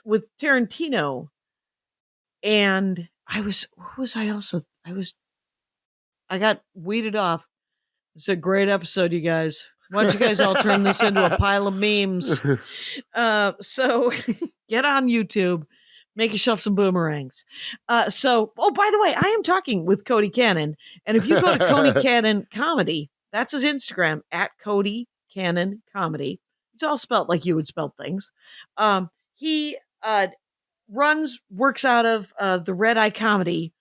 with Tarantino and I got weeded off. It's a great episode, you guys. Why don't you guys all turn this into a pile of memes? So get on YouTube, make yourself some boomerangs. By the way, I am talking with Cody Cannon. And if you go to Cody Cannon Comedy, that's his Instagram, @Cody Cannon Comedy. It's all spelled like you would spell things. He works out of the Red Eye Comedy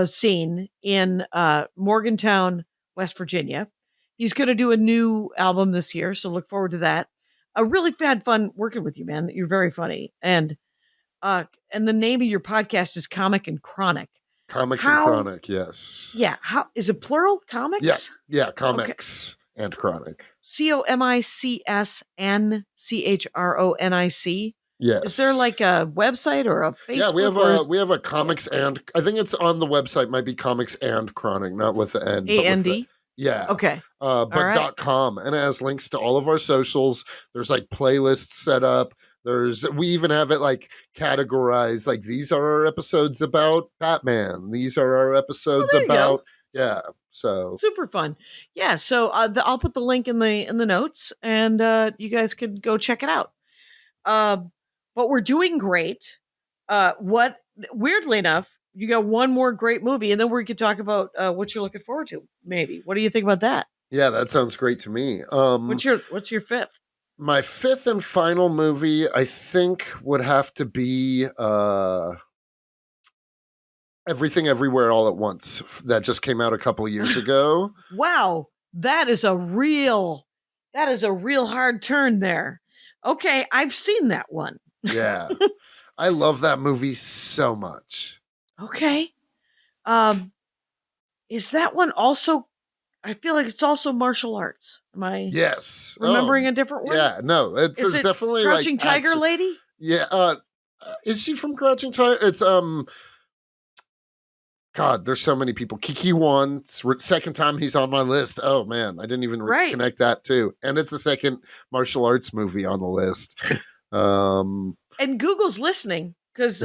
scene in Morgantown, West Virginia. He's going to do a new album this year, so look forward to that. I really had fun working with you, man. You're very funny. And the name of your podcast is Comic and Chronic. Comics and Chronic, yes. Yeah. How is it plural? Comics? Yeah, Comics and Chronic. COMICSNCHRONIC. Yes. Is there like a website or a Facebook? Yeah, we have a Comics and I think it's on the website. Might be Comics and Chronic, not with the N. AND. Yeah. Okay. But .com, and it has links to all of our socials. There's like playlists set up. We even have it like categorized. Like these are our episodes about Batman. These are our episodes about so super fun. Yeah. So I'll put the link in the notes, and you guys could go check it out. But we're doing great. Weirdly enough, you got one more great movie, and then we could talk about what you're looking forward to. Maybe. What do you think about that? Yeah, that sounds great to me. What's your fifth? My fifth and final movie, I think, would have to be Everything Everywhere All at Once. That just came out a couple years ago. Wow, that is a real hard turn there. Okay, I've seen that one. Yeah, I love that movie so much. Okay, is that one also? I feel like it's also martial arts. Am I remembering a different one? Yeah, no. There's definitely Crouching like Tiger action. Lady? Yeah. Is she from Crouching Tiger? It's God, there's so many people. Kiki Wan, second time he's on my list. Oh man, I didn't even connect that too. And it's the second martial arts movie on the list. And Google's listening because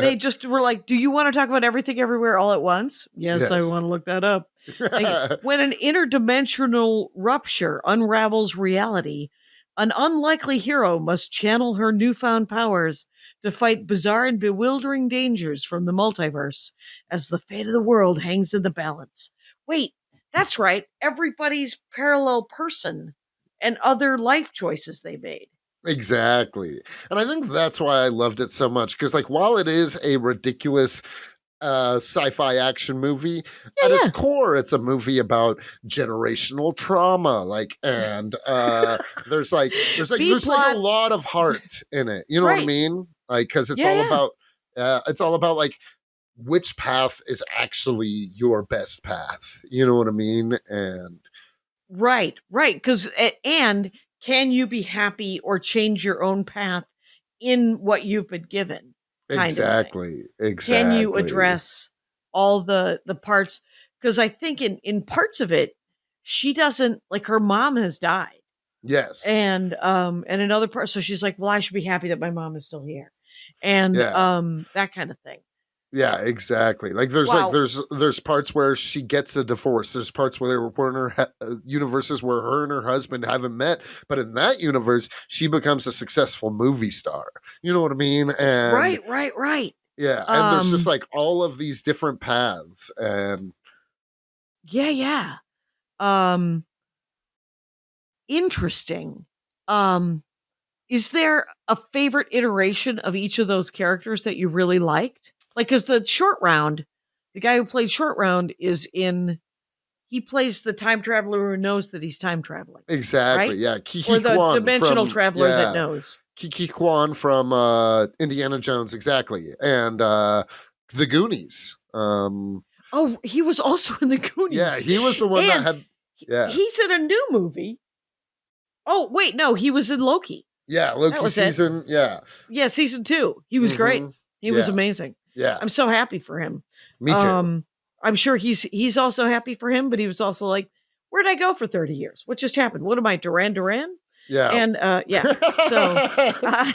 they just were like, do you want to talk about everything everywhere all at once? Yes, I Yes. want to look that up. Like, when an interdimensional rupture unravels reality, an unlikely hero must channel her newfound powers to fight bizarre and bewildering dangers from the multiverse as the fate of the world hangs in the balance. Wait, that's right. Everybody's parallel person and other life choices they made. Exactly. And I think that's why I loved it so much. Because like while it is a ridiculous sci-fi action movie, at its Yeah. core, it's a movie about generational trauma. Like, and there's B-plot. a lot of heart in it. You know what I Right. mean? Like, because Yeah. it's all about like which path is actually your best path. You know what I mean? And Right. Because, and can you be happy or change your own path in what you've been given? Kind of thing. Can you exactly. address all the parts? Because I think in parts of it, she doesn't, like, her mom has died. Yes. And another part, so she's like, well, I should be happy that my mom is still here. And Yeah. that kind of thing. Yeah, exactly. Like there's Wow. there's parts where she gets a divorce. There's parts where in her universes where her and her husband haven't met, but in that universe, she becomes a successful movie star. You know what I mean? And Right. yeah, and there's just like all of these different paths, and Yeah. Interesting. Is there a favorite iteration of each of those characters that you really liked? Like, because the short round, the guy who played short round he plays the time traveler who knows that he's time traveling. exactly, right? yeah, Or the Kwan dimensional from traveler that knows. Kiki Kwan from Indiana Jones, exactly, and the Goonies. Oh, he was also in the Goonies. Yeah, he was the one that And had. Yeah, he's in a new movie. Oh, wait, no, he was in Loki. yeah, That Loki was it. season. Yeah, Yeah, season 2. He was great. Mhm. He was Yeah. amazing. Yeah, I'm so happy for him. me too. I'm sure he's also happy for him, but he was also like, where'd I go for 30 years? What just happened? What am I, Duran Duran? Yeah, And yeah. So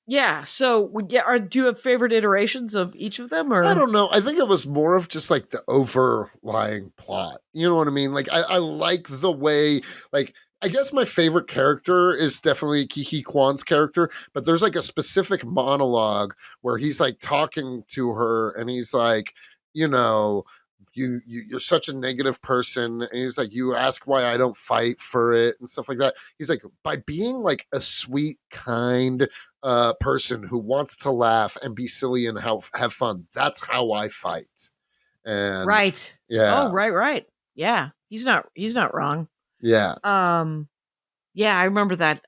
yeah, so do you have favorite iterations of each of them, or I don't know. I think it was more of just like the overlying plot. You know what I mean? Like I like the way, like, I guess my favorite character is definitely Kiki Kwan's character, but there's like a specific monologue where he's like talking to her and he's like, you know, you're such a negative person, and he's like, you ask why I don't fight for it and stuff like that. He's like, by being like a sweet, kind person who wants to laugh and be silly and have fun, that's how I fight. And right? yeah, Oh, right. Yeah, he's not wrong. yeah. Yeah, I remember that.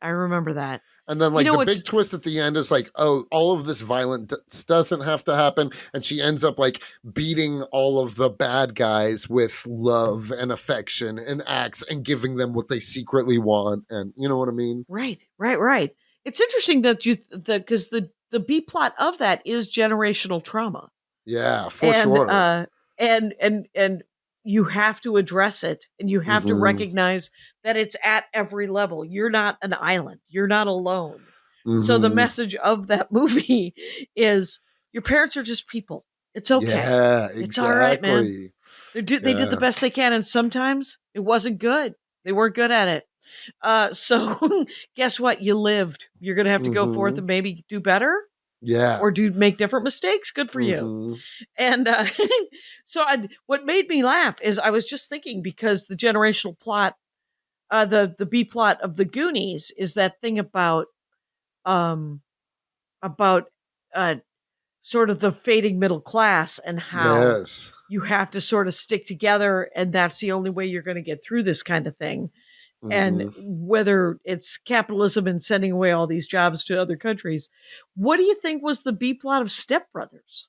And then, like, You know the what's big twist at the end is like, oh, all of this violence doesn't have to happen. And she ends up, like, beating all of the bad guys with love and affection and acts and giving them what they secretly want. And you know what I mean? right. It's interesting that because the B plot of that is generational trauma. Yeah, for And sure. and you have to address it, and you have to Mhm. recognize that it's at every level. You're not an island. You're not alone. So the Mhm. message of that movie is your parents are just people. It's okay. Yeah, It's all right, man. exactly. They did the Yeah. best they can, and sometimes it wasn't good. They weren't good at it. So guess what? You lived. You're gonna have to go forth Mhm. and maybe do better Yeah. or make different mistakes. Good for you. Mhm. And so what made me laugh is I was just thinking, because the generational plot, the B plot of the Goonies is that thing um about sort of the fading middle class and how Yes. you have to sort of stick together, and that's the only way you're going to get through this kind of thing. And Mhm. whether it's capitalism and sending away all these jobs to other countries, what do you think was the B plot of Stepbrothers?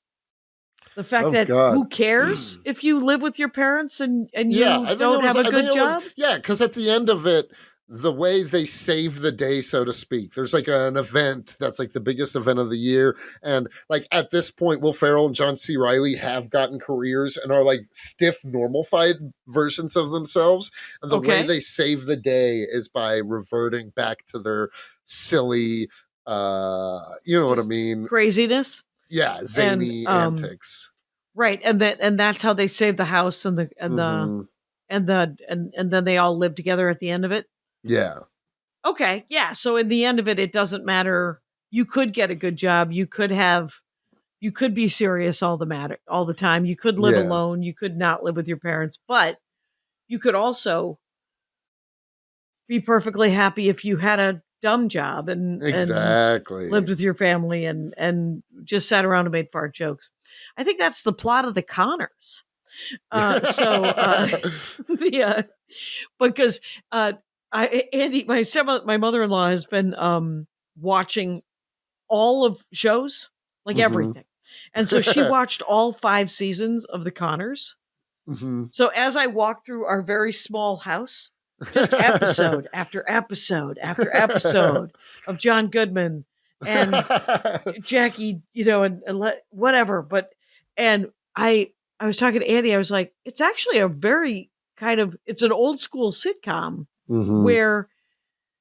The fact Oh that God. who cares if you live with your parents and Yeah, you I think don't it was. have a I think good it was. job? Yeah, because at the end of it, the way they save the day, so to speak, there's like an event that's like the biggest event of the year, and like at this point, Will Ferrell and John C. Reilly have gotten careers and are like stiff, normal-fied versions of themselves, and the way Okay. they save the day is by reverting back to their silly, you know what I Just mean? Craziness. Yeah, zany antics. Right, and that's how they save the house and Mhm. and then they all live together at the end of it. Yeah. Okay, yeah. So in the end of it, it doesn't matter. You could get a good job. You could be serious all the time. You could live Yeah. alone. You could not live with your parents, but you could also be perfectly happy if you had a dumb job and Exactly. lived with your family and just sat around and made fart jokes. I think that's the plot of the Connors. The because Andy, my mother-in-law has been watching all of shows, like Mhm. everything. And so she watched all 5 seasons of the Connors. Mhm. So as I walk through our very small house, just episode after episode after episode of John Goodman and Jackie, whatever. And I was talking to Andy. I was like, it's actually a very it's an old school sitcom Mhm. where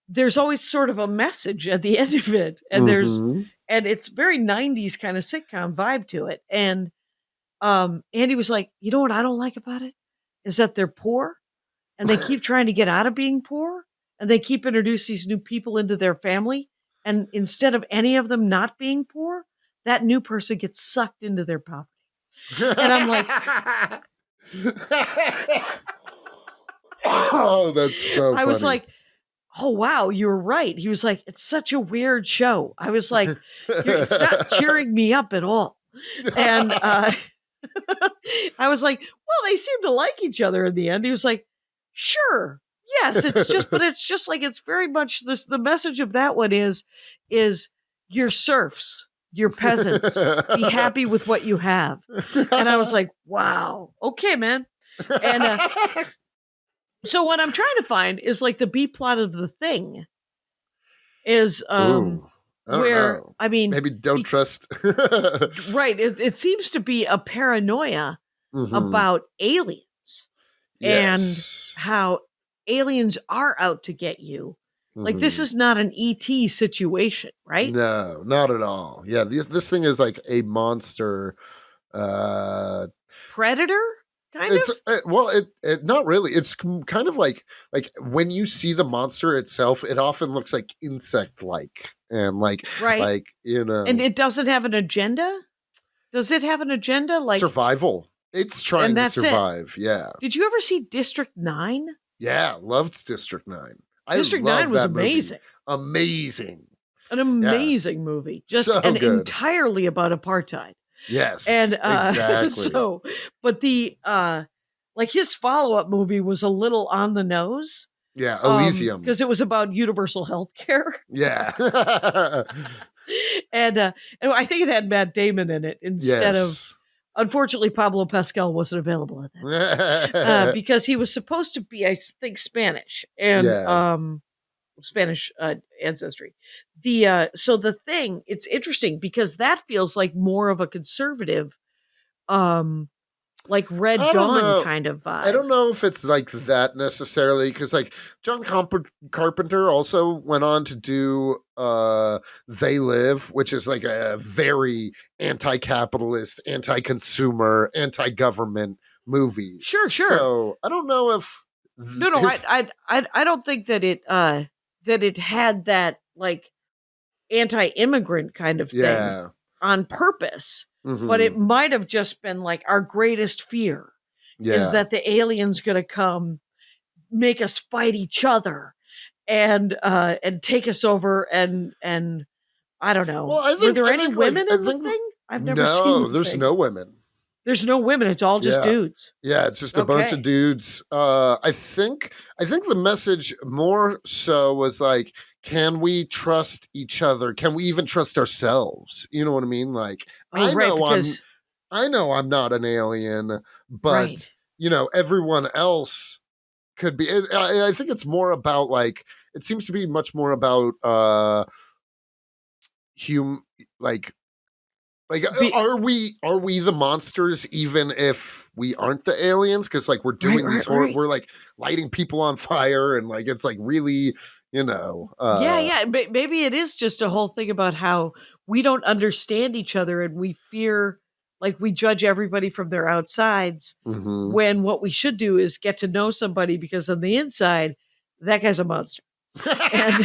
there's always sort of a message at the end of it, Mhm. and it's very 90s kind of sitcom vibe to it. And Andy was like, you know what I don't like about it is that they're poor and they keep trying to get out of being poor and they keep introducing these new people into their family. And instead of any of them not being poor, that new person gets sucked into their poverty. And I'm like, oh, that's so funny. I was like, oh, wow, you're right. He was like, it's such a weird show. I was like, it's not cheering me up at all. And I was like, well, they seem to like each other in the end. He was like, sure. Yes, but it's just like, it's very much this, the message of that one is you're serfs, you're peasants, be happy with what you have. And I was like, wow, okay, man. And so what I'm trying to find is like the B plot of The Thing is Ooh, I don't where know. I mean Maybe don't trust. right. It seems to be a paranoia Mhm. about aliens Yes. and how aliens are out to get you. Like this Mhm. is not an ET situation, right? No, not at all. Yeah, this thing is like a monster. Predator, kind It's of. well, it not really. It's kind of like when you see the monster itself, it often looks like insect like and Right. you And know, it doesn't have an agenda. Does it have an agenda? Like, survival. It's trying and to that's it. survive. Yeah, Did you ever see District 9? yeah. Loved District 9. I District love 9 was that movie. amazing. Amazing. An amazing movie. Just So and good. entirely about apartheid. Yes, And exactly. but the like his follow-up movie was a little on the nose. Yeah, Elysium. Because it was about universal health care. Yeah. And I think it had Matt Damon in it instead of, Yes. unfortunately, Pablo Pascal wasn't available in that because he was supposed to be, I think, Spanish and Yeah. Spanish ancestry. So The Thing, it's interesting because that feels like more of a conservative, like Red I don't Dawn know. kind of vibe. I don't know if it's like that necessarily because like John Carpenter also went on to do They Live, which is like a very anti-capitalist, anti-consumer, anti-government movie. Sure. So I don't know if No, I don't think that it had that like anti-immigrant kind of thing yeah. on purpose, Mhm. but it might have just been like our greatest fear is that the aliens going to come, make us fight each other, and take us over, and I don't know. Well, I think, were there I any think, women I in The think, Thing? I've never no, seen The there's Thing. no women. There's no women. It's all just Yeah. dudes. Yeah, it's just a bunch of Okay. dudes. I think the message more so was like, can we trust each other? Can we even trust ourselves? You know what I mean? Like, Oh, right, because I know I'm not an alien, but right. you know, everyone else could be. I think it's more about like, it seems to be much more about like are we the monsters even if we aren't the aliens? Because like we're doing these Right. we're like lighting people on fire and like it's like really you know. Yeah. Maybe it is just a whole thing about how we don't understand each other and we fear, like we judge everybody from their outsides, Mhm. when what we should do is get to know somebody, because on the inside, that guy's a monster. And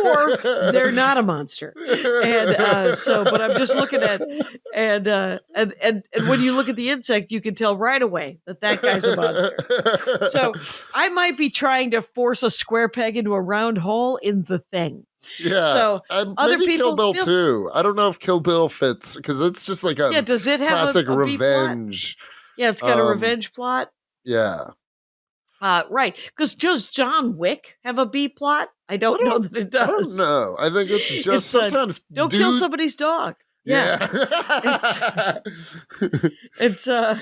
or they're not a monster. And but I'm just looking at, and when you look at the insect, you can tell right away that guy's a monster. So I might be trying to force a square peg into a round hole in The Thing. Yeah. So other maybe people Kill Bill too. I don't know if Kill Bill fits, because it's just like a does it have classic a B plot? revenge. Yeah, it's got a revenge plot. Yeah. Right. Because does John Wick have a B plot? I don't know that it does. I don't know. I think it's just sometimes don't kill somebody's dog. Yeah. It's wow.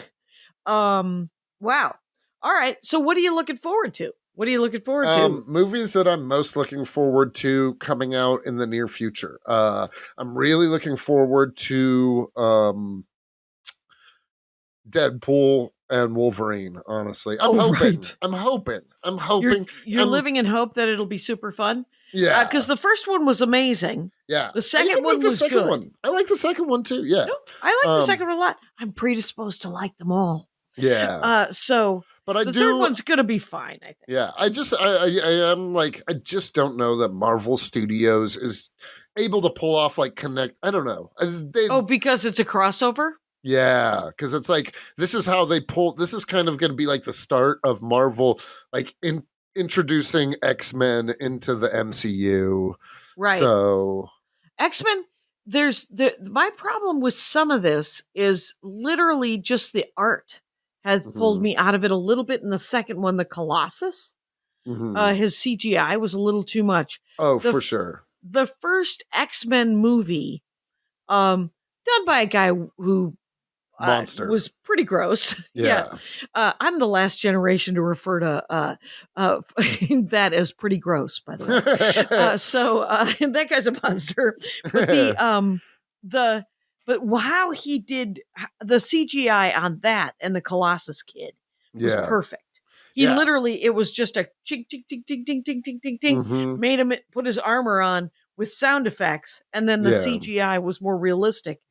All right. So what are you looking forward to? What are you looking forward to? Movies that I'm most looking forward to coming out in the near future. I'm really looking forward to Deadpool and Wolverine, honestly. I'm hoping. Right. I'm hoping. You're living in hope that it'll be super fun. Yeah. Because the first one was amazing. Yeah. The second one was good. One. I like the second one too. Yeah. No, I like the second one a lot. I'm predisposed to like them all. Yeah. But the third one's gonna be fine, I think. Yeah. I am like, I just don't know that Marvel Studios is able to pull off like connect. I don't know. Because it's a crossover? Yeah, because it's like this is how they pull. This is kind of going to be like the start of Marvel, like introducing X-Men into the MCU. Right. So X-Men. My problem with some of this is literally just the art has pulled me out of it a little bit. In the second one, the Colossus, his CGI was a little too much. Oh, for sure. The first X-Men movie, done by a guy who Monster was pretty gross. Yeah. I'm the last generation to refer to that as pretty gross, by the way. So that guy's a monster. But but how he did the CGI on that and the Colossus kid was perfect. He literally, it was just a ching, ching, ching, ching, ching, ching, ching, ching, ching, made him put his armor on with sound effects, and then the CGI was more realistic.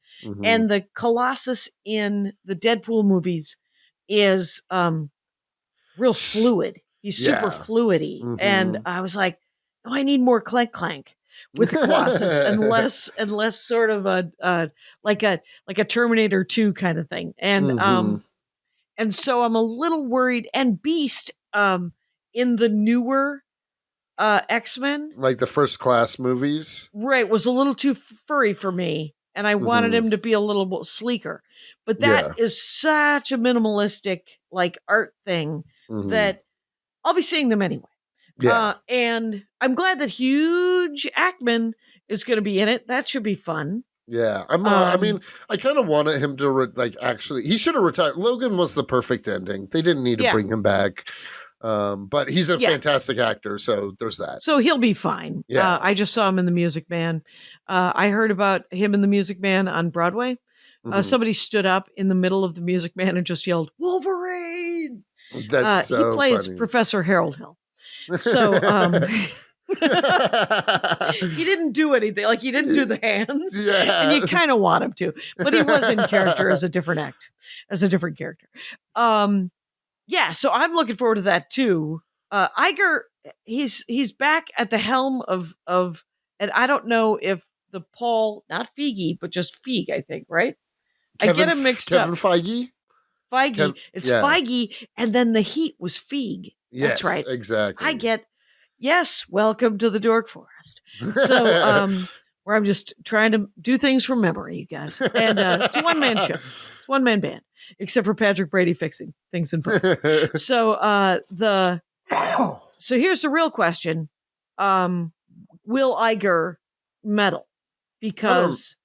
And the Colossus in the Deadpool movies is real fluid. He's super fluidy. And I was like, oh, I need more clank clank with the Colossus and less sort of a like a Terminator 2 kind of thing. And so I'm a little worried. And Beast in the newer X-Men, like the First Class movies, right, was a little too furry for me. And I wanted him to be a little bit sleeker. But that is such a minimalistic like art thing that I'll be seeing them anyway. Yeah. And I'm glad that Hugh Jackman is going to be in it. That should be fun. Yeah. I mean, I kind of wanted him to actually, he should have retired. Logan was the perfect ending. They didn't need to bring him back. But he's a fantastic actor, so there's that. So he'll be fine. Yeah. I just saw him in The Music Man. I heard about him in The Music Man on Broadway. Somebody stood up in the middle of The Music Man and just yelled, "Wolverine!" That's so he plays funny. Professor Harold Hill. So he didn't do anything. Like, he didn't do the hands. Yeah. And you kind of want him to. But he was in character as a different character. Yeah, so I'm looking forward to that too. Iger, he's back at the helm of, and I don't know if the Paul, not Feige, but just Feig, I think, right? I get him mixed up. Kevin Feige? It's Feige, and then the Heat was Feig. Yes, that's right. Exactly. Welcome to the Dork Forest. So, where I'm just trying to do things from memory, you guys. And it's a one-man show. It's one-man band, except for Patrick Brady fixing things in post. So, so here's the real question. Will Iger meddle? Because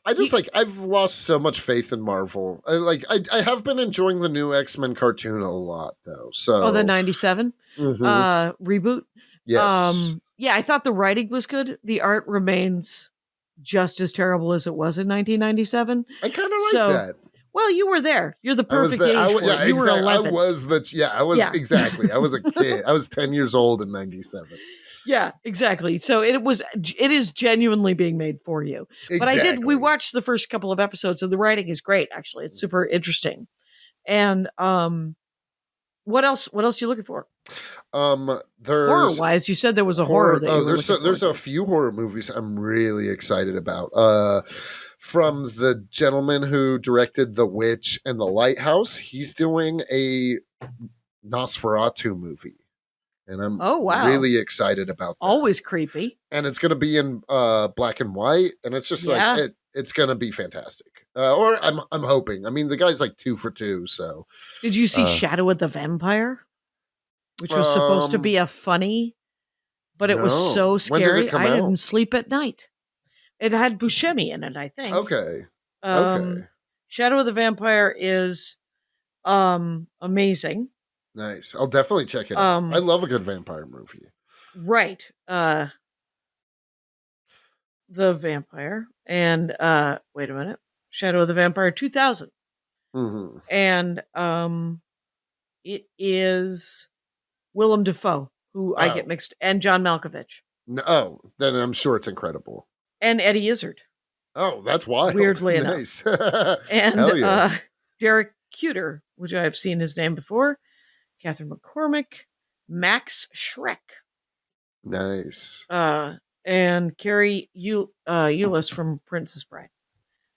I've lost so much faith in Marvel. I have been enjoying the new X-Men cartoon a lot though. So the 97 reboot. Yes. I thought the writing was good. The art remains just as terrible as it was in 1997. I kind of like that. Well, you were there. You're the perfect age for it. You were exactly. 11. Exactly. I was a kid. I was 10 years old in 97. Yeah, exactly. So it is genuinely being made for you. Exactly. But we watched the first couple of episodes and the writing is great, actually. It's super interesting. And what else are you looking for? There's Horror-wise, you said there was a horror that you were looking there's forward a to. few horror movies I'm really excited about. From the gentleman who directed The Witch and The Lighthouse, he's doing a Nosferatu movie. And I'm really excited about that. Always creepy. And it's going to be in black and white, and it's just like it's going to be fantastic. Or I'm hoping. I mean, the guy's like 2 for 2. So did you see Shadow of the Vampire, which was supposed to be a funny, but it was so scary I didn't sleep at night. It had Buscemi in it, I think. Okay. Shadow of the Vampire is amazing. Nice. I'll definitely check it out. I love a good vampire movie. Right. The Vampire. And wait a minute. Shadow of the Vampire 2000. Mm-hmm. And it is Willem Dafoe, who I get mixed, and John Malkovich. No, then I'm sure it's incredible. And Eddie Izzard. Oh, that's wild. Weirdly nice. enough. And Derek Cuter, which I have seen his name before. Catherine McCormick, Max Schreck. Nice. And Carrie Eulis from Princess Bride,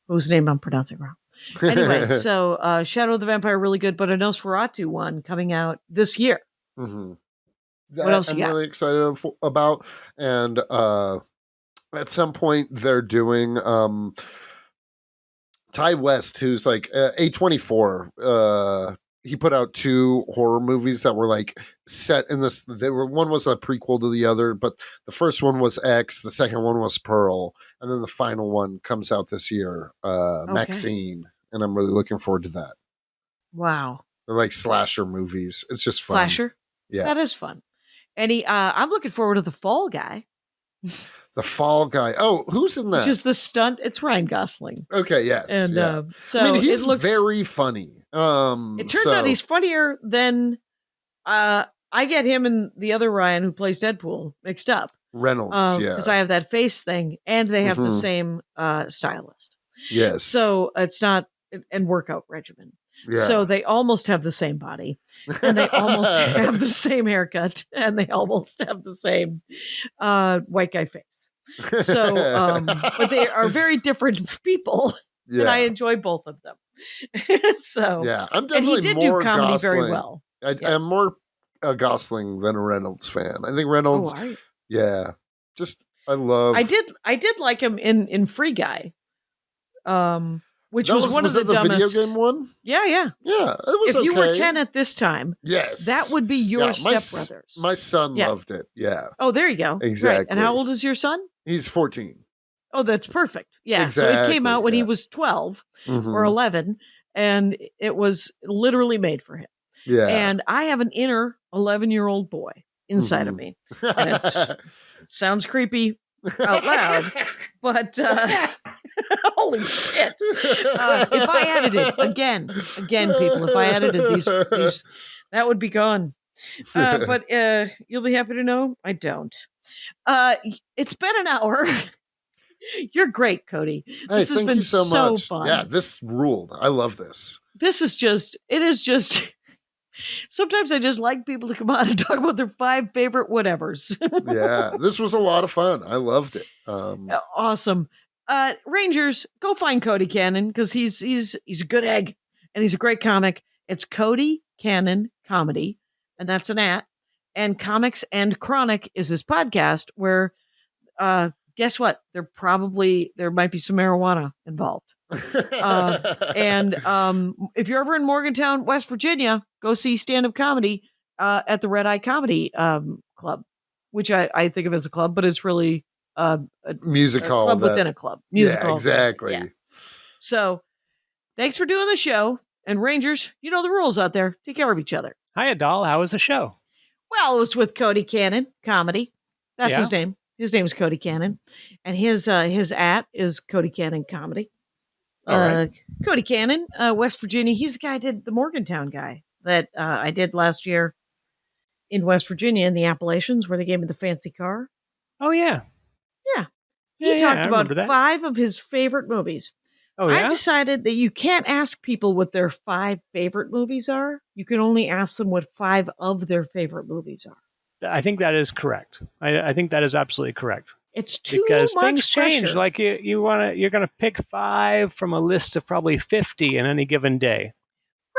whose name I'm pronouncing wrong. Anyway, so Shadow of the Vampire, really good, but a Nosferatu one coming out this year. Mm-hmm. What else I'm you got? really excited about. And at some point they're doing Ty West, who's like A24. He put out 2 horror movies that were like set in this. One was a prequel to the other, but the first one was X, the second one was Pearl, and then the final one comes out this year, Maxine, and I'm really looking forward to that. Wow, they're like slasher movies. It's just fun. Slasher, yeah, that is fun. And I'm looking forward to The Fall Guy. The Fall Guy. Oh, who's in that? Which is the stunt. It's Ryan Gosling. Okay, yes. And so I mean, he's it looks very funny. It turns out he's funnier than I get him and the other Ryan who plays Deadpool mixed up. Reynolds, because I have that face thing, and they have the same stylist. Yes. So it's not and workout regimen. Yeah. So they almost have the same body, and they almost have the same haircut, and they almost have the same white guy face. So, but they are very different people, and I enjoy both of them. So yeah, I'm definitely and he did more do comedy Gosling. very well. I'm more a Gosling than a Reynolds fan. I think Reynolds. Oh, yeah, just I love. I did like him in Free Guy. Which was one of the dumbest. Video game one? Yeah. It was if you were 10 at this time, yes, that would be your Stepbrothers. My son loved it. Yeah. Oh, there you go. Exactly. Right. And how old is your son? He's 14. Oh, that's perfect. Yeah. Exactly, so it came out when he was 12 or 11, and it was literally made for him. Yeah. And I have an inner 11-year-old boy inside of me. And it sounds creepy out loud, but holy shit. If I edited again, people, if I edited these that would be gone. But you'll be happy to know I don't. It's been an hour. You're great, Cody. This has been so fun. Yeah, this ruled. I love this. It is just sometimes I just like people to come on and talk about their 5 favorite whatevers. Yeah, this was a lot of fun. I loved it. Awesome. Rangers, go find Cody Cannon because he's a good egg and he's a great comic. It's Cody Cannon Comedy, and that's an @ and Comics and Chronic is his podcast where guess what? There might be some marijuana involved. And if you're ever in Morgantown, West Virginia, go see stand-up comedy at the Red Eye Comedy Club, which I think of as a club, but it's really a music hall club within a club. Music hall. Exactly. Yeah. So thanks for doing the show. And Rangers, you know the rules out there. Take care of each other. Hi, Adal. How was the show? Well, it was with Cody Cannon Comedy. That's his name. His name is Cody Cannon. And his @ is Cody Cannon Comedy. All right. Cody Cannon, West Virginia. He's the guy I did the Morgantown guy that I did last year in West Virginia in the Appalachians, where they gave me the fancy car. Oh, yeah. Yeah. He talked I about remember that. 5 of his favorite movies. Oh, yeah? I decided that you can't ask people what their 5 favorite movies are. You can only ask them what 5 of their favorite movies are. I think that is correct. I think that is absolutely correct. It's too Because much things change. pressure. Like you're going to pick 5 from a list of probably 50 in any given day.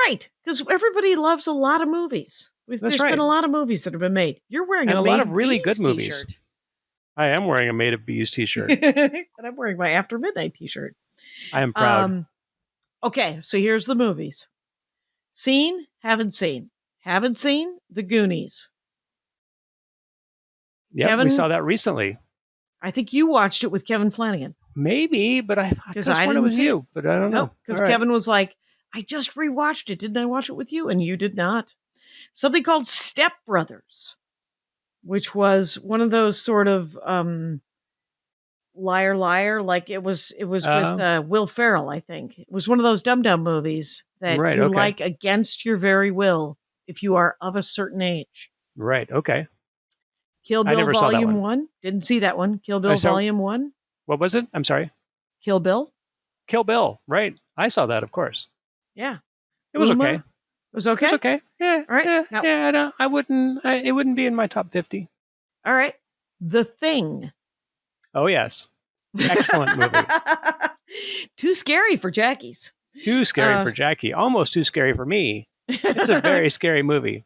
Right, because everybody loves a lot of movies. There's been a lot of movies that have been made. You're wearing And a a lot Made of really Bees good movies. t-shirt. I am wearing a Made of Bees t-shirt. And I'm wearing my After Midnight t-shirt. I am proud. Okay, so here's the movies. Seen, haven't seen. Haven't seen The Goonies. Yeah, we Kevin- saw that recently. I think you watched it with Kevin Flanagan. Maybe, but I could have I sworn it didn't was see you, but I don't know. No, because All right. Kevin was like, I just rewatched it. Didn't I watch it with you? And you did not. Something called Stepbrothers, which was one of those sort of liar liar, like it was with Will Ferrell, I think. It was one of those dum-dum movies that Right, you okay. like against your very will if you are of a certain age. Right, okay. Kill I Bill never saw that Volume one. 1. Didn't see that one. Kill Bill saw- Volume 1. What was it? I'm sorry. Kill Bill. Kill Bill. Right. I saw that, of course. Yeah. It was Uma? okay. It was okay? It was okay. Yeah. All right. Yeah. Now- Yeah. No, I wouldn't. It wouldn't be in my top 50. All right. The Thing. Oh yes. Excellent movie. Too scary for Jackie's. Too scary for Jackie. Almost too scary for me. It's a very scary movie.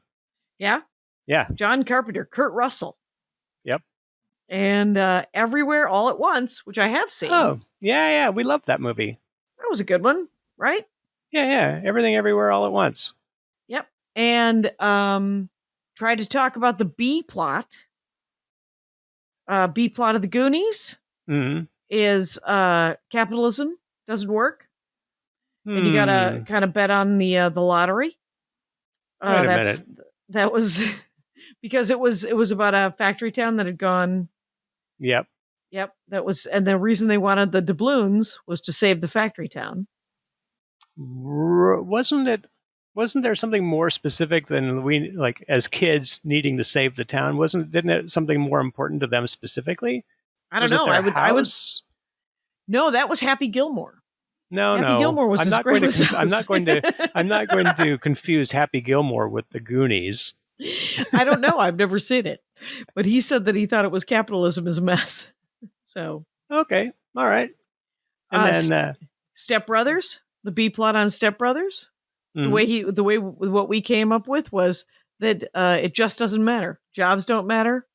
Yeah. Yeah. John Carpenter, Kurt Russell. Yep. And Everywhere All at Once, which I have seen. Oh yeah, yeah. We loved that movie. That was a good one, right? Yeah, yeah. Everything, everywhere, all at once. Yep. And tried to talk about the B plot. B plot of the Goonies Mm-hmm. is capitalism doesn't work. And you gotta kind of bet on the lottery. Wait a minute. That was because it was about a factory town that had gone. Yep. Yep, that was, and the reason they wanted the doubloons was to save the factory town. Wasn't there something more specific than we, like, as kids needing to save the town? Didn't it something more important to them specifically? I don't Was it know. their I would. house? No, that was Happy Gilmore. No, Happy no. Gilmore was I'm his not going to. grandma's I'm not house. going to. I'm not going to confuse Happy Gilmore with the Goonies. I don't know. I've never seen it, but he said that he thought it was capitalism is a mess. So Okay, all right. And then Step Brothers, the B plot on Step Brothers. mhm. The way what we came up with was that it just doesn't matter. Jobs don't matter.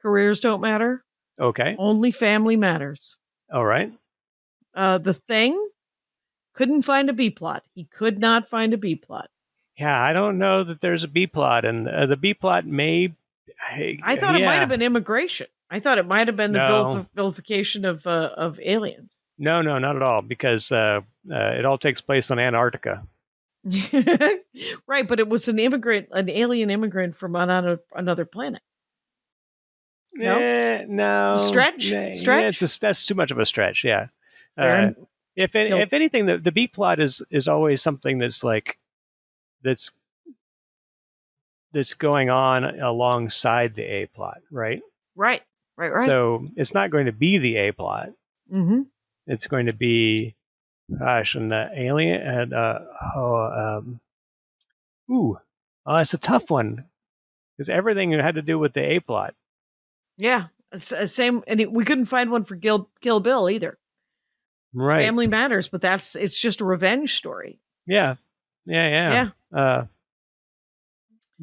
Careers don't matter. Okay, Only family matters. all right. The Thing couldn't find a B plot. He could not find a B plot. Yeah, I don't know that there's a B plot, and the B plot may. I thought it might yeah. have been immigration. I thought it might have been the No. vilification of aliens. No, not at all, because it all takes place on Antarctica. Right, but it was an alien immigrant from another planet. No? No. Stretch? Nah, Stretch? Yeah, that's too much of a stretch. Yeah. Fair If anything, the B plot is always something that's like that's going on alongside the A plot, right? Right. So it's not going to be the A plot. Mm-hmm. It's going to be, gosh, and the alien and it's a tough one because everything had to do with the A plot. Yeah. Same, and we couldn't find one for Kill Bill either. Right. Family matters, but it's just a revenge story. Yeah.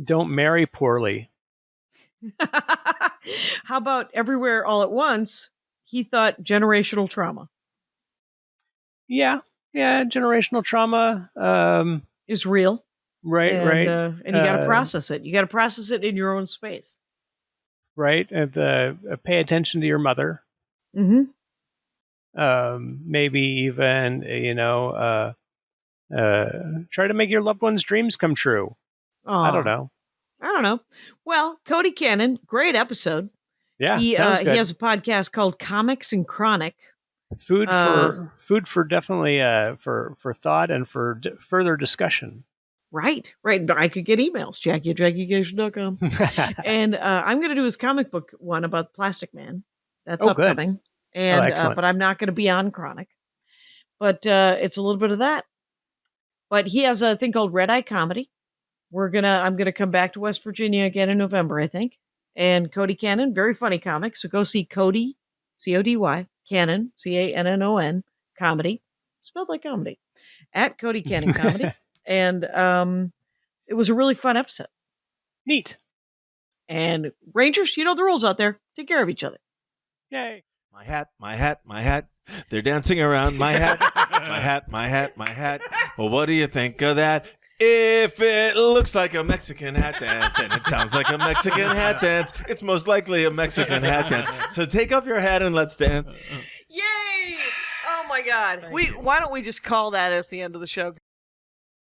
Don't marry poorly. How about Everywhere All at Once? He thought generational trauma Yeah. Generational trauma. is real. Right. And you got to process it. You got to process it in your own space. Right. And pay attention to your mother. Mm-hmm. Maybe even try to make your loved one's dreams come true. I don't know. Well, Cody Cannon, great episode. Yeah, He sounds good. has a podcast called Comics and Chronic, Food for definitely for thought and for further discussion. Right. I could get emails, Jackie@JackieCation.com. And I'm going to do his comic book one about Plastic Man. That's upcoming. Good. And Excellent. but I'm not going to be on Chronic. But it's a little bit of that. But he has a thing called Red Eye Comedy. I'm gonna come back to West Virginia again in November, I think. And Cody Cannon, very funny comic. So go see Cody, Cody, Cannon, Cannon, comedy, spelled like comedy, at Cody Cannon Comedy. And it was a really fun episode. Neat. And Rangers, you know the rules out there. Take care of each other. Yay. My hat. They're dancing around my hat. My hat. Well, what do you think of that? If it looks like a Mexican hat dance and it sounds like a Mexican hat dance, it's most likely a Mexican hat dance. So take off your hat and let's dance. Yay! Oh my God. Why don't we just call that as the end of the show?